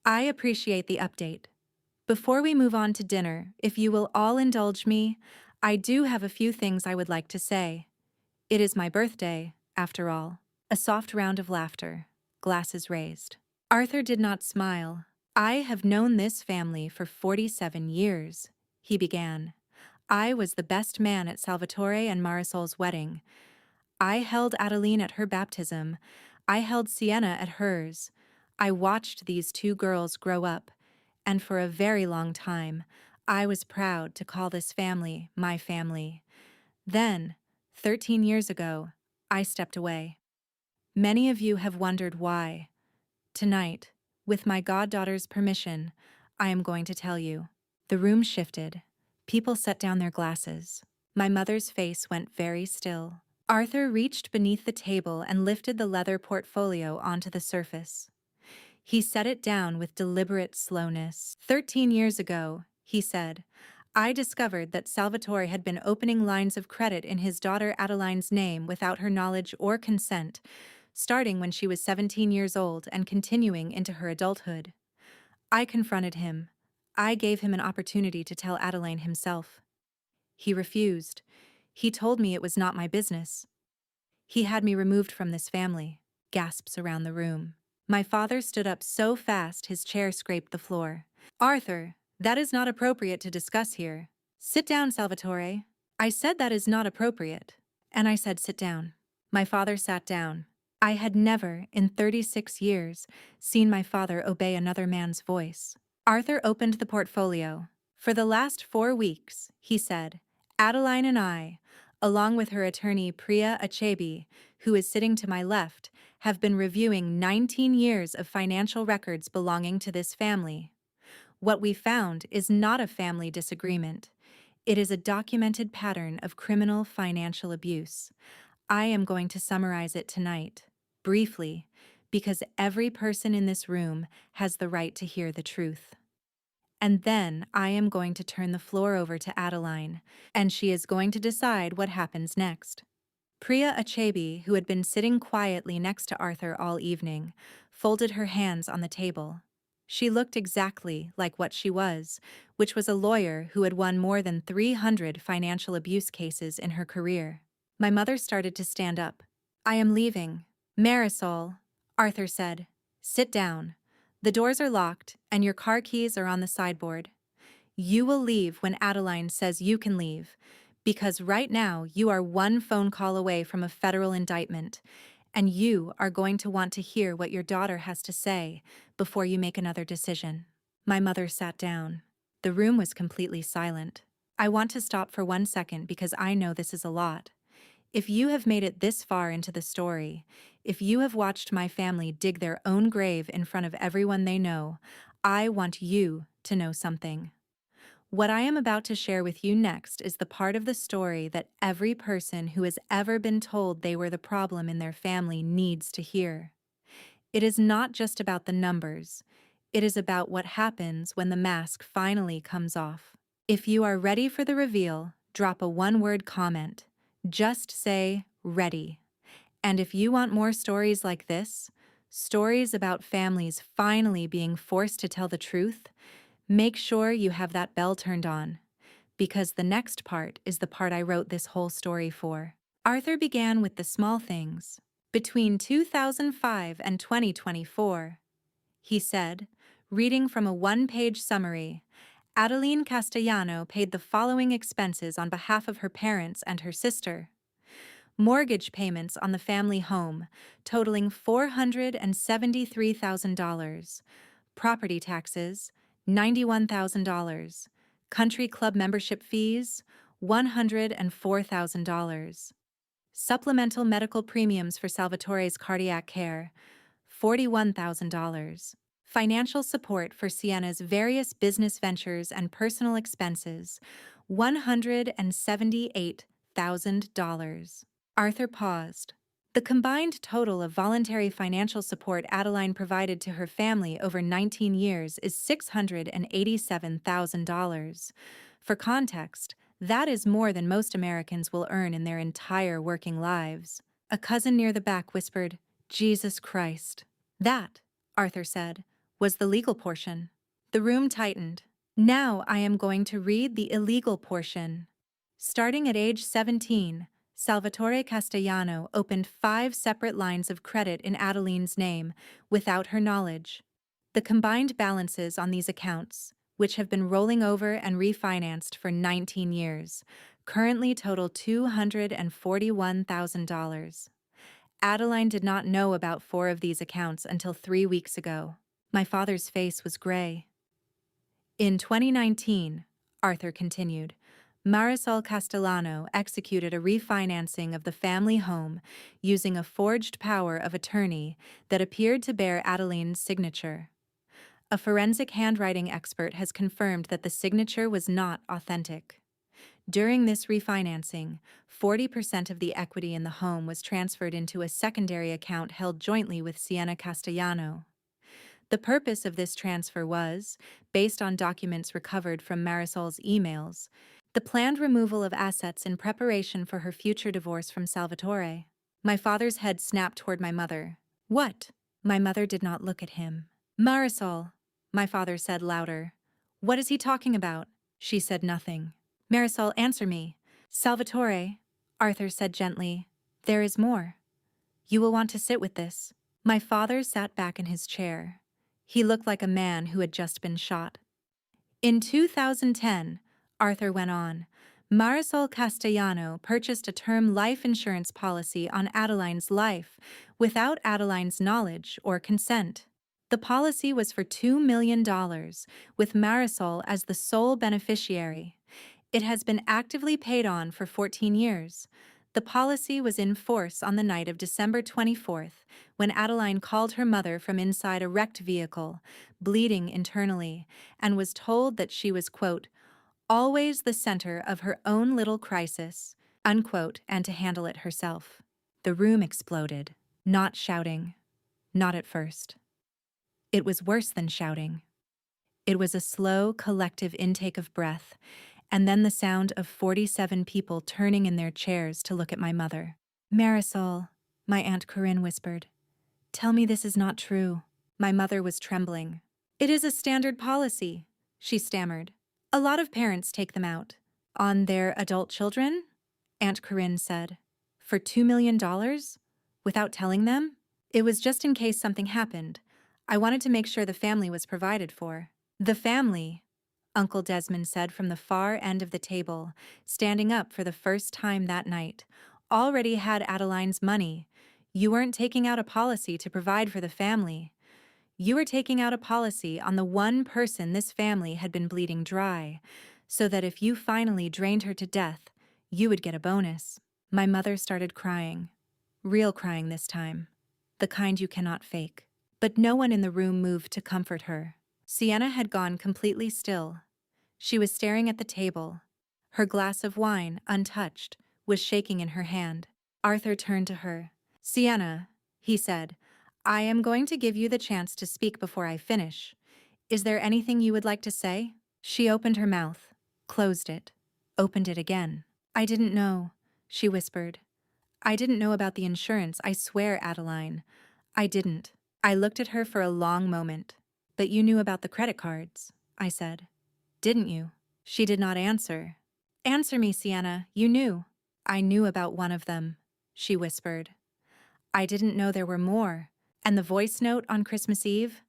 "I appreciate the update. Before we move on to dinner, if you will all indulge me, I do have a few things I would like to say. It is my birthday, after all." A soft round of laughter. Glasses raised. Arthur did not smile. "I have known this family for 47 years, he began. "I was the best man at Salvatore and Marisol's wedding. I held Adeline at her baptism. I held Sienna at hers. I watched these two girls grow up, and for a very long time, I was proud to call this family my family. Then, 13 years ago, I stepped away. Many of you have wondered why. Tonight, with my goddaughter's permission, I am going to tell you." The room shifted. People set down their glasses. My mother's face went very still. Arthur reached beneath the table and lifted the leather portfolio onto the surface. He set it down with deliberate slowness. 13 years ago, he said, I discovered that Salvatore had been opening lines of credit in his daughter Adeline's name without her knowledge or consent, starting when she was 17 years old and continuing into her adulthood. I confronted him. I gave him an opportunity to tell Adeline himself. He refused. He told me it was not my business. He had me removed from this family. Gasps around the room. My father stood up so fast his chair scraped the floor. Arthur, that is not appropriate to discuss here. Sit down, Salvatore. I said that is not appropriate. And I said sit down. My father sat down. I had never, in 36 years, seen my father obey another man's voice. Arthur opened the portfolio. For the last 4 weeks, he said, Adeline and I, along with her attorney Priya Achebe, who is sitting to my left, have been reviewing 19 years of financial records belonging to this family. What we found is not a family disagreement. It is a documented pattern of criminal financial abuse. I am going to summarize it tonight, briefly, because every person in this room has the right to hear the truth. And then I am going to turn the floor over to Adeline, and she is going to decide what happens next. Priya Achebe, who had been sitting quietly next to Arthur all evening, folded her hands on the table. She looked exactly like what she was, which was a lawyer who had won more than 300 financial abuse cases in her career. My mother started to stand up. I am leaving. Marisol, Arthur said. Sit down. The doors are locked, and your car keys are on the sideboard. You will leave when Adeline says you can leave, because right now you are one phone call away from a federal indictment, and you are going to want to hear what your daughter has to say before you make another decision. My mother sat down. The room was completely silent. I want to stop for 1 second because I know this is a lot. If you have made it this far into the story, if you have watched my family dig their own grave in front of everyone they know, I want you to know something. What I am about to share with you next is the part of the story that every person who has ever been told they were the problem in their family needs to hear. It is not just about the numbers. It is about what happens when the mask finally comes off. If you are ready for the reveal, drop a one-word comment. Just say, ready. And if you want more stories like this, stories about families finally being forced to tell the truth, make sure you have that bell turned on, because the next part is the part I wrote this whole story for. Arthur began with the small things. Between 2005 and 2024, he said, reading from a one-page summary, Adeline Castellano paid the following expenses on behalf of her parents and her sister. Mortgage payments on the family home, totaling $473,000. Property taxes, $91,000. Country club membership fees, $104,000. Supplemental medical premiums for Salvatore's cardiac care, $41,000. Financial support for Sienna's various business ventures and personal expenses, $178,000. Arthur paused. The combined total of voluntary financial support Adeline provided to her family over 19 years is $687,000. For context, that is more than most Americans will earn in their entire working lives. A cousin near the back whispered, Jesus Christ. That, Arthur said, was the legal portion. The room tightened. Now I am going to read the illegal portion. Starting at age 17, Salvatore Castellano opened 5 separate lines of credit in Adeline's name without her knowledge. The combined balances on these accounts, which have been rolling over and refinanced for 19 years, currently total $241,000. Adeline did not know about 4 of these accounts until 3 weeks ago. My father's face was gray. In 2019, Arthur continued, Marisol Castellano executed a refinancing of the family home using a forged power of attorney that appeared to bear Adeline's signature. A forensic handwriting expert has confirmed that the signature was not authentic. During this refinancing, 40% of the equity in the home was transferred into a secondary account held jointly with Sienna Castellano. The purpose of this transfer was, based on documents recovered from Marisol's emails, the planned removal of assets in preparation for her future divorce from Salvatore. My father's head snapped toward my mother. What? My mother did not look at him. Marisol, my father said louder. What is he talking about? She said nothing. Marisol, answer me. Salvatore, Arthur said gently. There is more. You will want to sit with this. My father sat back in his chair. He looked like a man who had just been shot. In 2010, Arthur went on, Marisol Castellano purchased a term life insurance policy on Adeline's life without Adeline's knowledge or consent. The policy was for $2 million, with Marisol as the sole beneficiary. It has been actively paid on for 14 years. The policy was in force on the night of December 24th, when Adeline called her mother from inside a wrecked vehicle, bleeding internally, and was told that she was, quote, always the center of her own little crisis, unquote, and to handle it herself. The room exploded. Not shouting. Not at first. It was worse than shouting. It was a slow, collective intake of breath, and then the sound of 47 people turning in their chairs to look at my mother. Marisol, my Aunt Corinne whispered. Tell me this is not true. My mother was trembling. It is a standard policy, she stammered. A lot of parents take them out. On their adult children? Aunt Corinne said. For $2 million? Without telling them? It was just in case something happened. I wanted to make sure the family was provided for. The family, Uncle Desmond said from the far end of the table, standing up for the first time that night, already had Adeline's money. You weren't taking out a policy to provide for the family. You were taking out a policy on the one person this family had been bleeding dry, so that if you finally drained her to death, you would get a bonus. My mother started crying. Real crying this time. The kind you cannot fake. But no one in the room moved to comfort her. Sienna had gone completely still. She was staring at the table. Her glass of wine, untouched, was shaking in her hand. Arthur turned to her. Sienna, he said, I am going to give you the chance to speak before I finish. Is there anything you would like to say? She opened her mouth, closed it, opened it again. I didn't know, she whispered. I didn't know about the insurance, I swear, Adeline. I didn't. I looked at her for a long moment. But you knew about the credit cards, I said. Didn't you? She did not answer. Answer me, Sienna, you knew. I knew about one of them, she whispered. I didn't know there were more. And the voice note on Christmas Eve?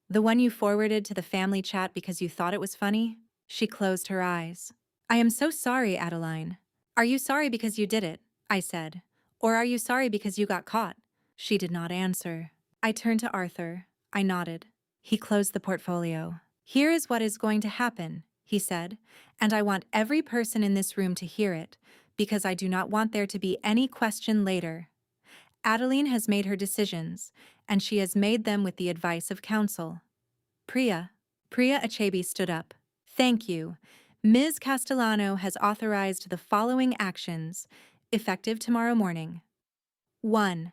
The one you forwarded to the family chat because you thought it was funny? She closed her eyes. I am so sorry, Adeline. Are you sorry because you did it? I said. Or are you sorry because you got caught? She did not answer. I turned to Arthur. I nodded. He closed the portfolio. Here is what is going to happen, he said, and I want every person in this room to hear it, because I do not want there to be any question later. Adeline has made her decisions, and she has made them with the advice of counsel. Priya Achebe stood up. Thank you. Ms. Castellano has authorized the following actions, effective tomorrow morning. 1.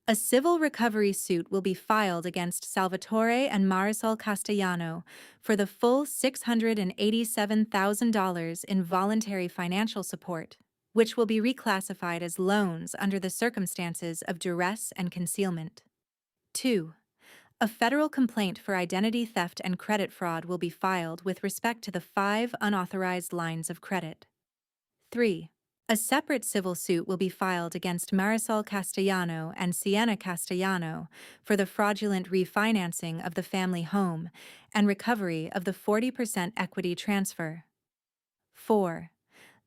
A civil recovery suit will be filed against Salvatore and Marisol Castellano for the full $687,000 in voluntary financial support, which will be reclassified as loans under the circumstances of duress and concealment. 2. A federal complaint for identity theft and credit fraud will be filed with respect to the 5 unauthorized lines of credit. 3. A separate civil suit will be filed against Marisol Castellano and Sienna Castellano for the fraudulent refinancing of the family home and recovery of the 40% equity transfer. 4.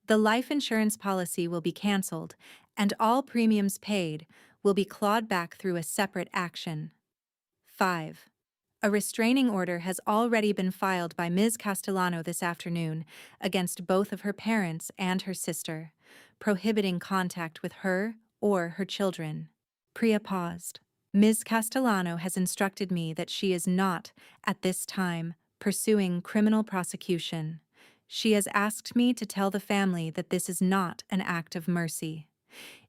The life insurance policy will be canceled, and all premiums paid will be clawed back through a separate action. 5. A restraining order has already been filed by Ms. Castellano this afternoon against both of her parents and her sister, prohibiting contact with her or her children. Priya paused. Ms. Castellano has instructed me that she is not, at this time, pursuing criminal prosecution. She has asked me to tell the family that this is not an act of mercy.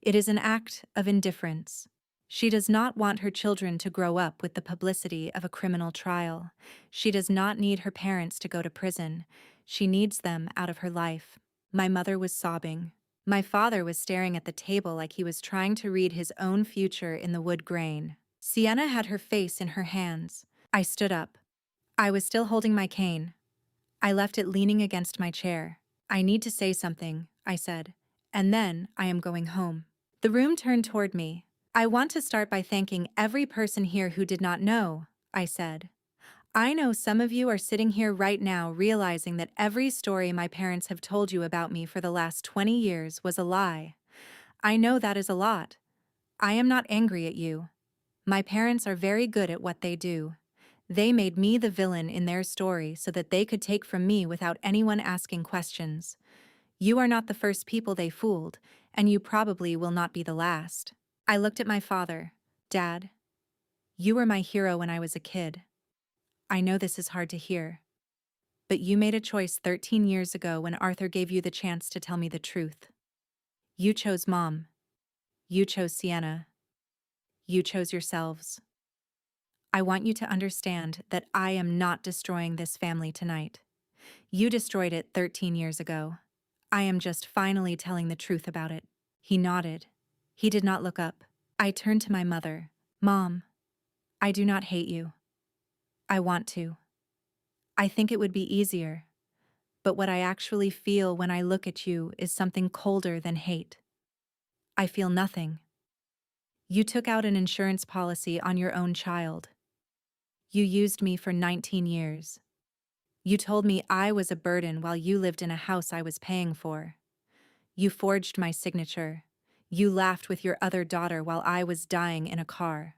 It is an act of indifference. She does not want her children to grow up with the publicity of a criminal trial. She does not need her parents to go to prison. She needs them out of her life. My mother was sobbing. My father was staring at the table like he was trying to read his own future in the wood grain. Sienna had her face in her hands. I stood up. I was still holding my cane. I left it leaning against my chair. I need to say something, I said, and then I am going home. The room turned toward me. I want to start by thanking every person here who did not know, I said. I know some of you are sitting here right now realizing that every story my parents have told you about me for the last 20 years was a lie. I know that is a lot. I am not angry at you. My parents are very good at what they do. They made me the villain in their story so that they could take from me without anyone asking questions. You are not the first people they fooled, and you probably will not be the last. I looked at my father. Dad, you were my hero when I was a kid. I know this is hard to hear. But you made a choice 13 years ago when Arthur gave you the chance to tell me the truth. You chose Mom. You chose Sienna. You chose yourselves. I want you to understand that I am not destroying this family tonight. You destroyed it 13 years ago. I am just finally telling the truth about it. He nodded. He did not look up. I turned to my mother. Mom, I do not hate you. I want to. I think it would be easier. But what I actually feel when I look at you is something colder than hate. I feel nothing. You took out an insurance policy on your own child. You used me for 19 years. You told me I was a burden while you lived in a house I was paying for. You forged my signature. You laughed with your other daughter while I was dying in a car.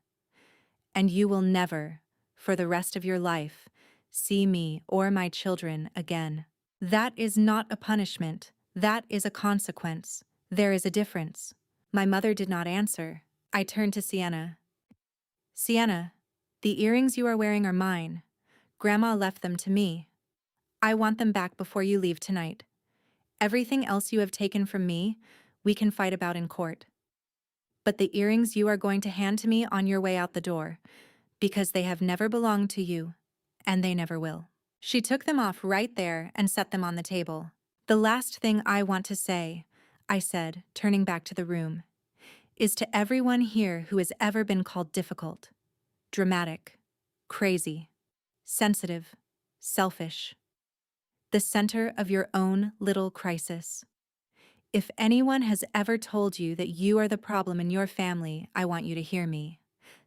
And you will never, for the rest of your life, see me or my children again. That is not a punishment. That is a consequence. There is a difference. My mother did not answer. I turned to Sienna. Sienna, the earrings you are wearing are mine. Grandma left them to me. I want them back before you leave tonight. Everything else you have taken from me, we can fight about in court. But the earrings you are going to hand to me on your way out the door, because they have never belonged to you, and they never will. She took them off right there and set them on the table. The last thing I want to say, I said, turning back to the room, is to everyone here who has ever been called difficult, dramatic, crazy, sensitive, selfish, the center of your own little crisis. If anyone has ever told you that you are the problem in your family, I want you to hear me.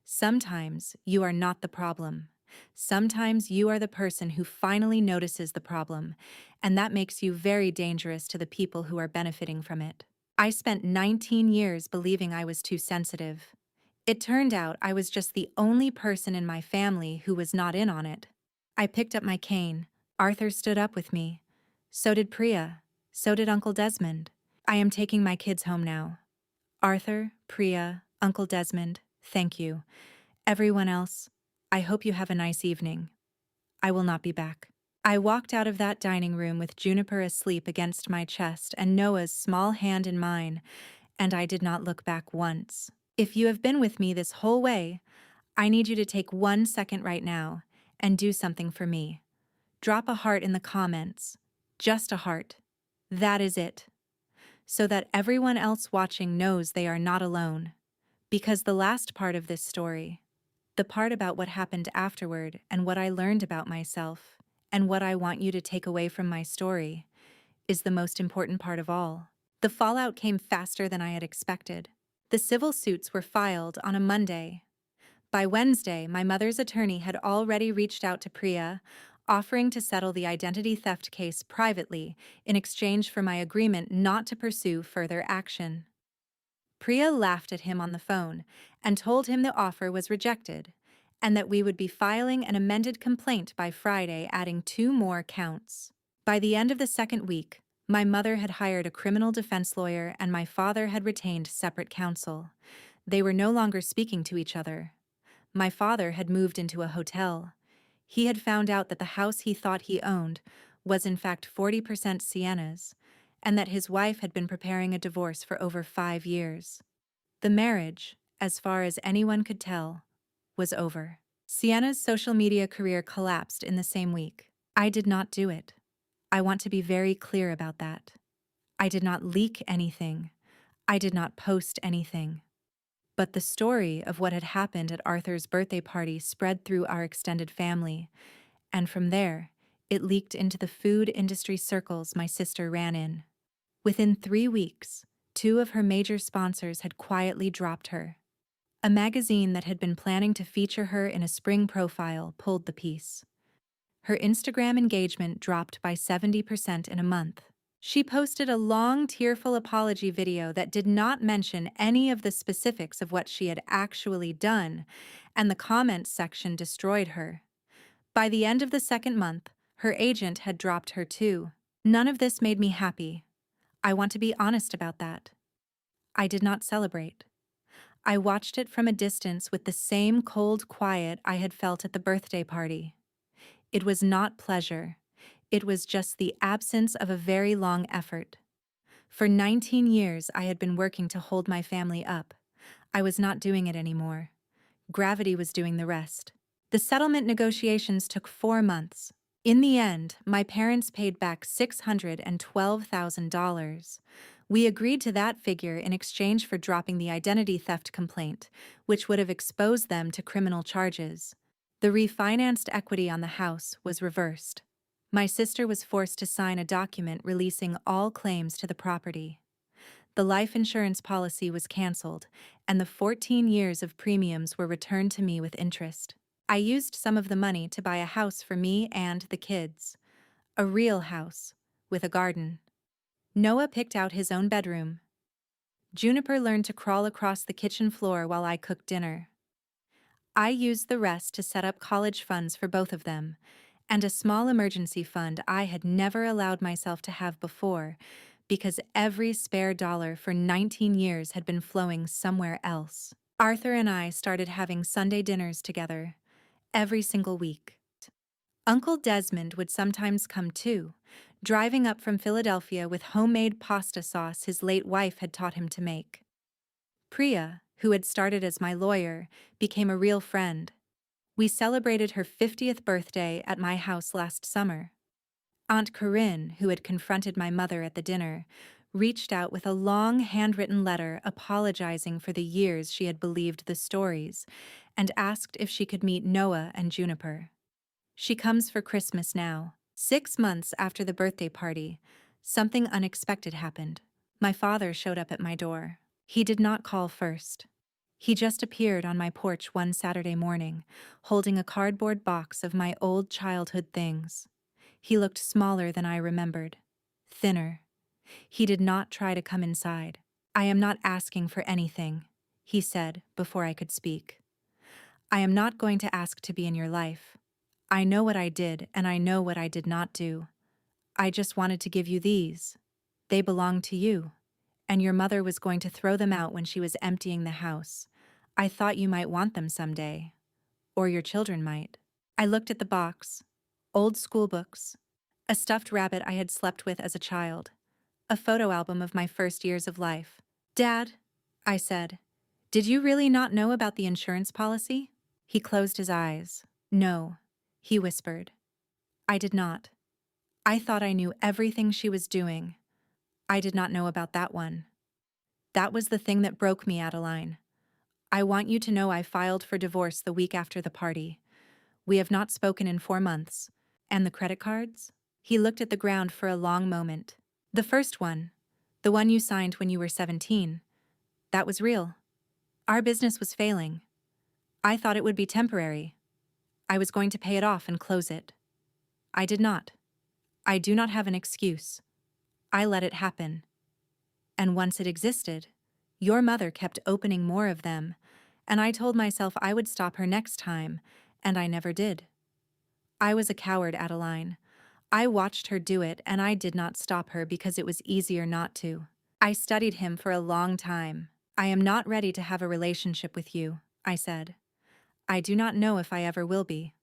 Sometimes you are not the problem. Sometimes you are the person who finally notices the problem, and that makes you very dangerous to the people who are benefiting from it. I spent 19 years believing I was too sensitive. It turned out I was just the only person in my family who was not in on it. I picked up my cane. Arthur stood up with me. So did Priya. So did Uncle Desmond. I am taking my kids home now. Arthur, Priya, Uncle Desmond, thank you. Everyone else, I hope you have a nice evening. I will not be back. I walked out of that dining room with Juniper asleep against my chest and Noah's small hand in mine, and I did not look back once. If you have been with me this whole way, I need you to take 1 second right now and do something for me. Drop a heart in the comments. Just a heart. That is it. So that everyone else watching knows they are not alone. Because the last part of this story, the part about what happened afterward and what I learned about myself, and what I want you to take away from my story, is the most important part of all. The fallout came faster than I had expected. The civil suits were filed on a Monday. By Wednesday, my mother's attorney had already reached out to Priya, offering to settle the identity theft case privately in exchange for my agreement not to pursue further action. Priya laughed at him on the phone and told him the offer was rejected, and that we would be filing an amended complaint by Friday, adding 2 more counts. By the end of the second week, my mother had hired a criminal defense lawyer and my father had retained separate counsel. They were no longer speaking to each other. My father had moved into a hotel. He had found out that the house he thought he owned was in fact 40% Sienna's, and that his wife had been preparing a divorce for over 5 years. The marriage, as far as anyone could tell, was over. Sienna's social media career collapsed in the same week. I did not do it. I want to be very clear about that. I did not leak anything. I did not post anything. But the story of what had happened at Arthur's birthday party spread through our extended family, and from there, it leaked into the food industry circles my sister ran in. Within 3 weeks, 2 of her major sponsors had quietly dropped her. A magazine that had been planning to feature her in a spring profile pulled the piece. Her Instagram engagement dropped by 70% in a month. She posted a long, tearful apology video that did not mention any of the specifics of what she had actually done, and the comments section destroyed her. By the end of the second month, her agent had dropped her too. None of this made me happy. I want to be honest about that. I did not celebrate. I watched it from a distance with the same cold quiet I had felt at the birthday party. It was not pleasure. It was just the absence of a very long effort. For 19 years, I had been working to hold my family up. I was not doing it anymore. Gravity was doing the rest. The settlement negotiations took 4 months. In the end, my parents paid back $612,000. We agreed to that figure in exchange for dropping the identity theft complaint, which would have exposed them to criminal charges. The refinanced equity on the house was reversed. My sister was forced to sign a document releasing all claims to the property. The life insurance policy was canceled, and the 14 years of premiums were returned to me with interest. I used some of the money to buy a house for me and the kids. A real house, with a garden. Noah picked out his own bedroom. Juniper learned to crawl across the kitchen floor while I cooked dinner. I used the rest to set up college funds for both of them, and a small emergency fund I had never allowed myself to have before, because every spare dollar for 19 years had been flowing somewhere else. Arthur and I started having Sunday dinners together, every single week. Uncle Desmond would sometimes come too, driving up from Philadelphia with homemade pasta sauce his late wife had taught him to make. Priya, who had started as my lawyer, became a real friend. We celebrated her 50th birthday at my house last summer. Aunt Corinne, who had confronted my mother at the dinner, reached out with a long handwritten letter apologizing for the years she had believed the stories, and asked if she could meet Noah and Juniper. She comes for Christmas now. 6 months after the birthday party, something unexpected happened. My father showed up at my door. He did not call first. He just appeared on my porch one Saturday morning, holding a cardboard box of my old childhood things. He looked smaller than I remembered, thinner. He did not try to come inside. "I am not asking for anything," he said before I could speak. "I am not going to ask to be in your life. I know what I did and I know what I did not do. I just wanted to give you these. They belong to you. And your mother was going to throw them out when she was emptying the house. I thought you might want them someday. Or your children might." I looked at the box. Old school books. A stuffed rabbit I had slept with as a child. A photo album of my first years of life. "Dad," I said, "did you really not know about the insurance policy?" He closed his eyes. "No," he whispered. "I did not. I thought I knew everything she was doing. I did not know about that one. That was the thing that broke me, Adeline. I want you to know I filed for divorce the week after the party. We have not spoken in 4 months. And the credit cards?" He looked at the ground for a long moment. "The first one, the one you signed when you were 17, that was real. Our business was failing. I thought it would be temporary. I was going to pay it off and close it. I did not. I do not have an excuse. I let it happen. And once it existed, your mother kept opening more of them, and I told myself I would stop her next time, and I never did. I was a coward, Adeline. I watched her do it, and I did not stop her because it was easier not to. I studied him for a long time. I am not ready to have a relationship with you," I said. "I do not know if I ever will be.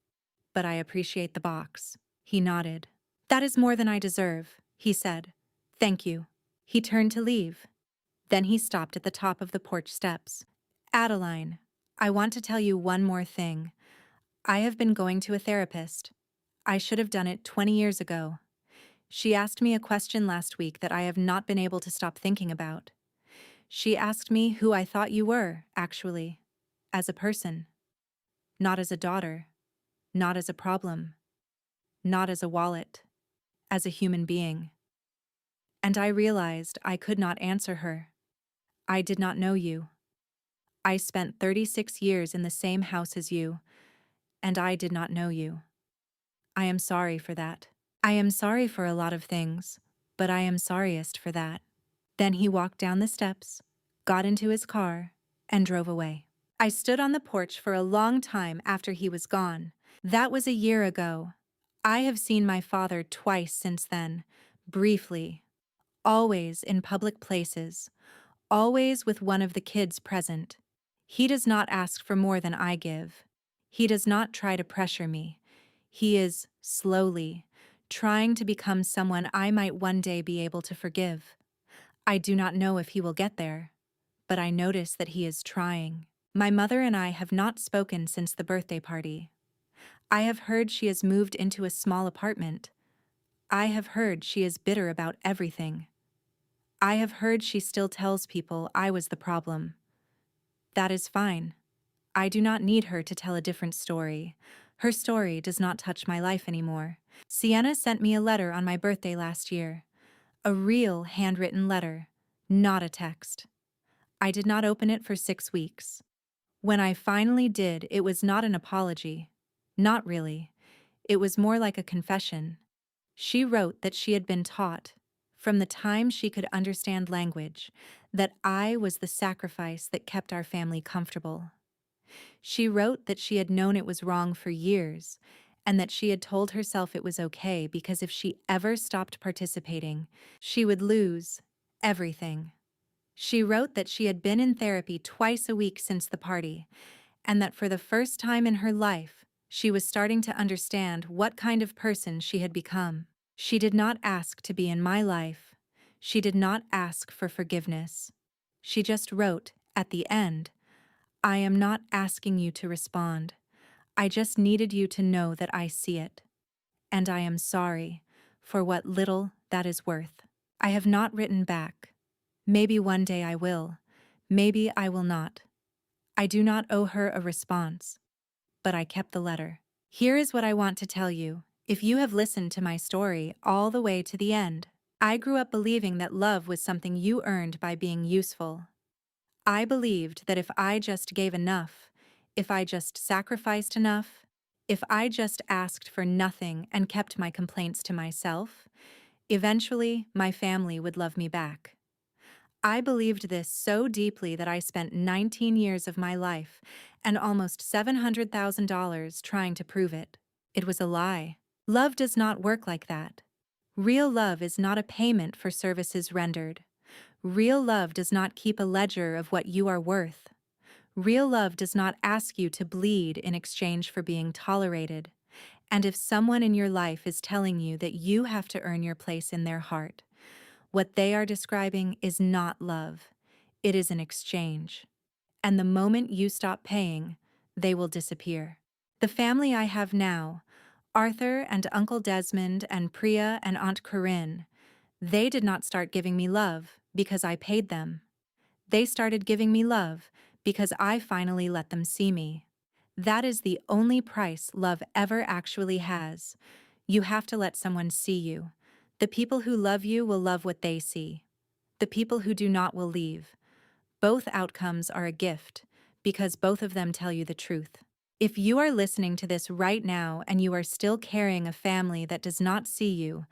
But I appreciate the box." He nodded. "That is more than I deserve," he said. "Thank you." He turned to leave. Then he stopped at the top of the porch steps. Adeline, I want to tell you one more thing. I have been going to a therapist. I should have done it 20 years ago. She asked me a question last week that I have not been able to stop thinking about. She asked me who I thought you were, actually, as a person, not as a daughter, not as a problem, not as a wallet, as a human being. And I realized I could not answer her. I did not know you. I spent 36 years in the same house as you, and I did not know you. I am sorry for that. I am sorry for a lot of things, but I am sorriest for that. Then he walked down the steps, got into his car, and drove away. I stood on the porch for a long time after he was gone. That was a year ago. I have seen my father twice since then, briefly, always in public places, always with one of the kids present. He does not ask for more than I give. He does not try to pressure me. He is, slowly, trying to become someone I might one day be able to forgive. I do not know if he will get there, but I notice that he is trying. My mother and I have not spoken since the birthday party. I have heard she has moved into a small apartment. I have heard she is bitter about everything. I have heard she still tells people I was the problem. That is fine. I do not need her to tell a different story. Her story does not touch my life anymore. Sienna sent me a letter on my birthday last year. A real handwritten letter, not a text. I did not open it for 6 weeks. When I finally did, it was not an apology. Not really. It was more like a confession. She wrote that she had been taught, from the time she could understand language, that I was the sacrifice that kept our family comfortable. She wrote that she had known it was wrong for years, and that she had told herself it was okay because if she ever stopped participating, she would lose everything. She wrote that she had been in therapy twice a week since the party, and that for the first time in her life, she was starting to understand what kind of person she had become. She did not ask to be in my life. She did not ask for forgiveness. She just wrote, at the end, I am not asking you to respond. I just needed you to know that I see it. And I am sorry for what little that is worth. I have not written back. Maybe one day I will. Maybe I will not. I do not owe her a response. But I kept the letter. Here is what I want to tell you. If you have listened to my story all the way to the end, I grew up believing that love was something you earned by being useful. I believed that if I just gave enough, if I just sacrificed enough, if I just asked for nothing and kept my complaints to myself, eventually my family would love me back. I believed this so deeply that I spent 19 years of my life and almost $700,000 trying to prove it. It was a lie. Love does not work like that. Real love is not a payment for services rendered. Real love does not keep a ledger of what you are worth. Real love does not ask you to bleed in exchange for being tolerated. And if someone in your life is telling you that you have to earn your place in their heart, what they are describing is not love. It is an exchange. And the moment you stop paying, they will disappear. The family I have now, Arthur and Uncle Desmond and Priya and Aunt Corinne, they did not start giving me love because I paid them. They started giving me love because I finally let them see me. That is the only price love ever actually has. You have to let someone see you. The people who love you will love what they see. The people who do not will leave. Both outcomes are a gift, because both of them tell you the truth. If you are listening to this right now and you are still carrying a family that does not see you,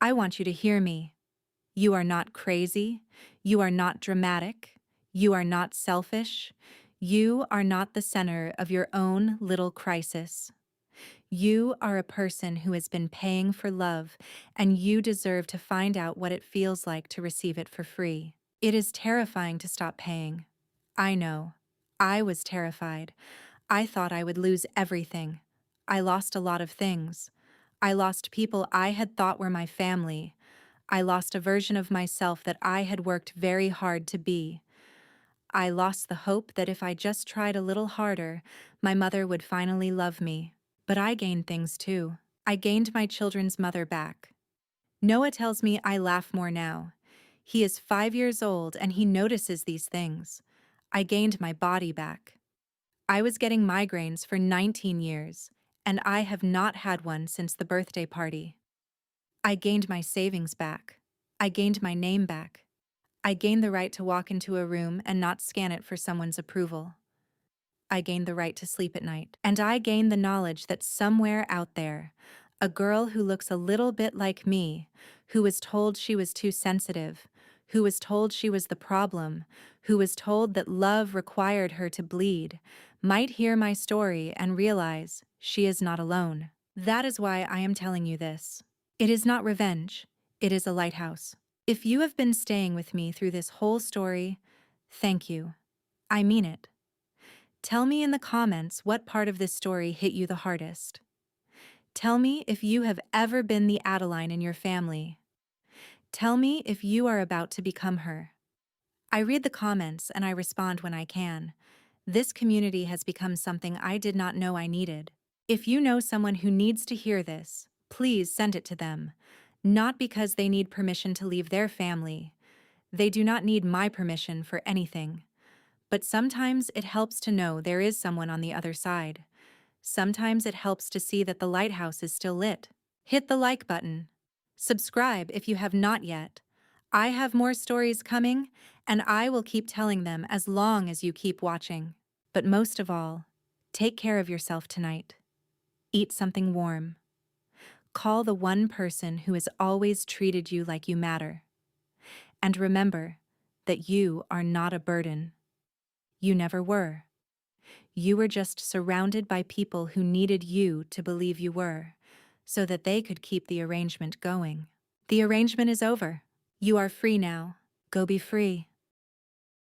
I want you to hear me. You are not crazy. You are not dramatic. You are not selfish. You are not the center of your own little crisis. You are a person who has been paying for love, and you deserve to find out what it feels like to receive it for free. It is terrifying to stop paying. I know. I was terrified. I thought I would lose everything. I lost a lot of things. I lost people I had thought were my family. I lost a version of myself that I had worked very hard to be. I lost the hope that if I just tried a little harder, my mother would finally love me. But I gained things too. I gained my children's mother back. Noah tells me I laugh more now. He is 5 years old and he notices these things. I gained my body back. I was getting migraines for 19 years, and I have not had one since the birthday party. I gained my savings back. I gained my name back. I gained the right to walk into a room and not scan it for someone's approval. I gained the right to sleep at night. And I gained the knowledge that somewhere out there, a girl who looks a little bit like me, who was told she was too sensitive, who was told she was the problem, who was told that love required her to bleed, might hear my story and realize she is not alone. That is why I am telling you this. It is not revenge, it is a lighthouse. If you have been staying with me through this whole story, thank you. I mean it. Tell me in the comments what part of this story hit you the hardest. Tell me if you have ever been the Adeline in your family. Tell me if you are about to become her. I read the comments and I respond when I can. This community has become something I did not know I needed. If you know someone who needs to hear this, please send it to them. Not because they need permission to leave their family. They do not need my permission for anything. But sometimes it helps to know there is someone on the other side. Sometimes it helps to see that the lighthouse is still lit. Hit the like button. Subscribe if you have not yet. I have more stories coming, and I will keep telling them as long as you keep watching. But most of all, take care of yourself tonight. Eat something warm. Call the one person who has always treated you like you matter. And remember that you are not a burden. You never were. You were just surrounded by people who needed you to believe you were, so that they could keep the arrangement going. The arrangement is over. You are free now. Go be free.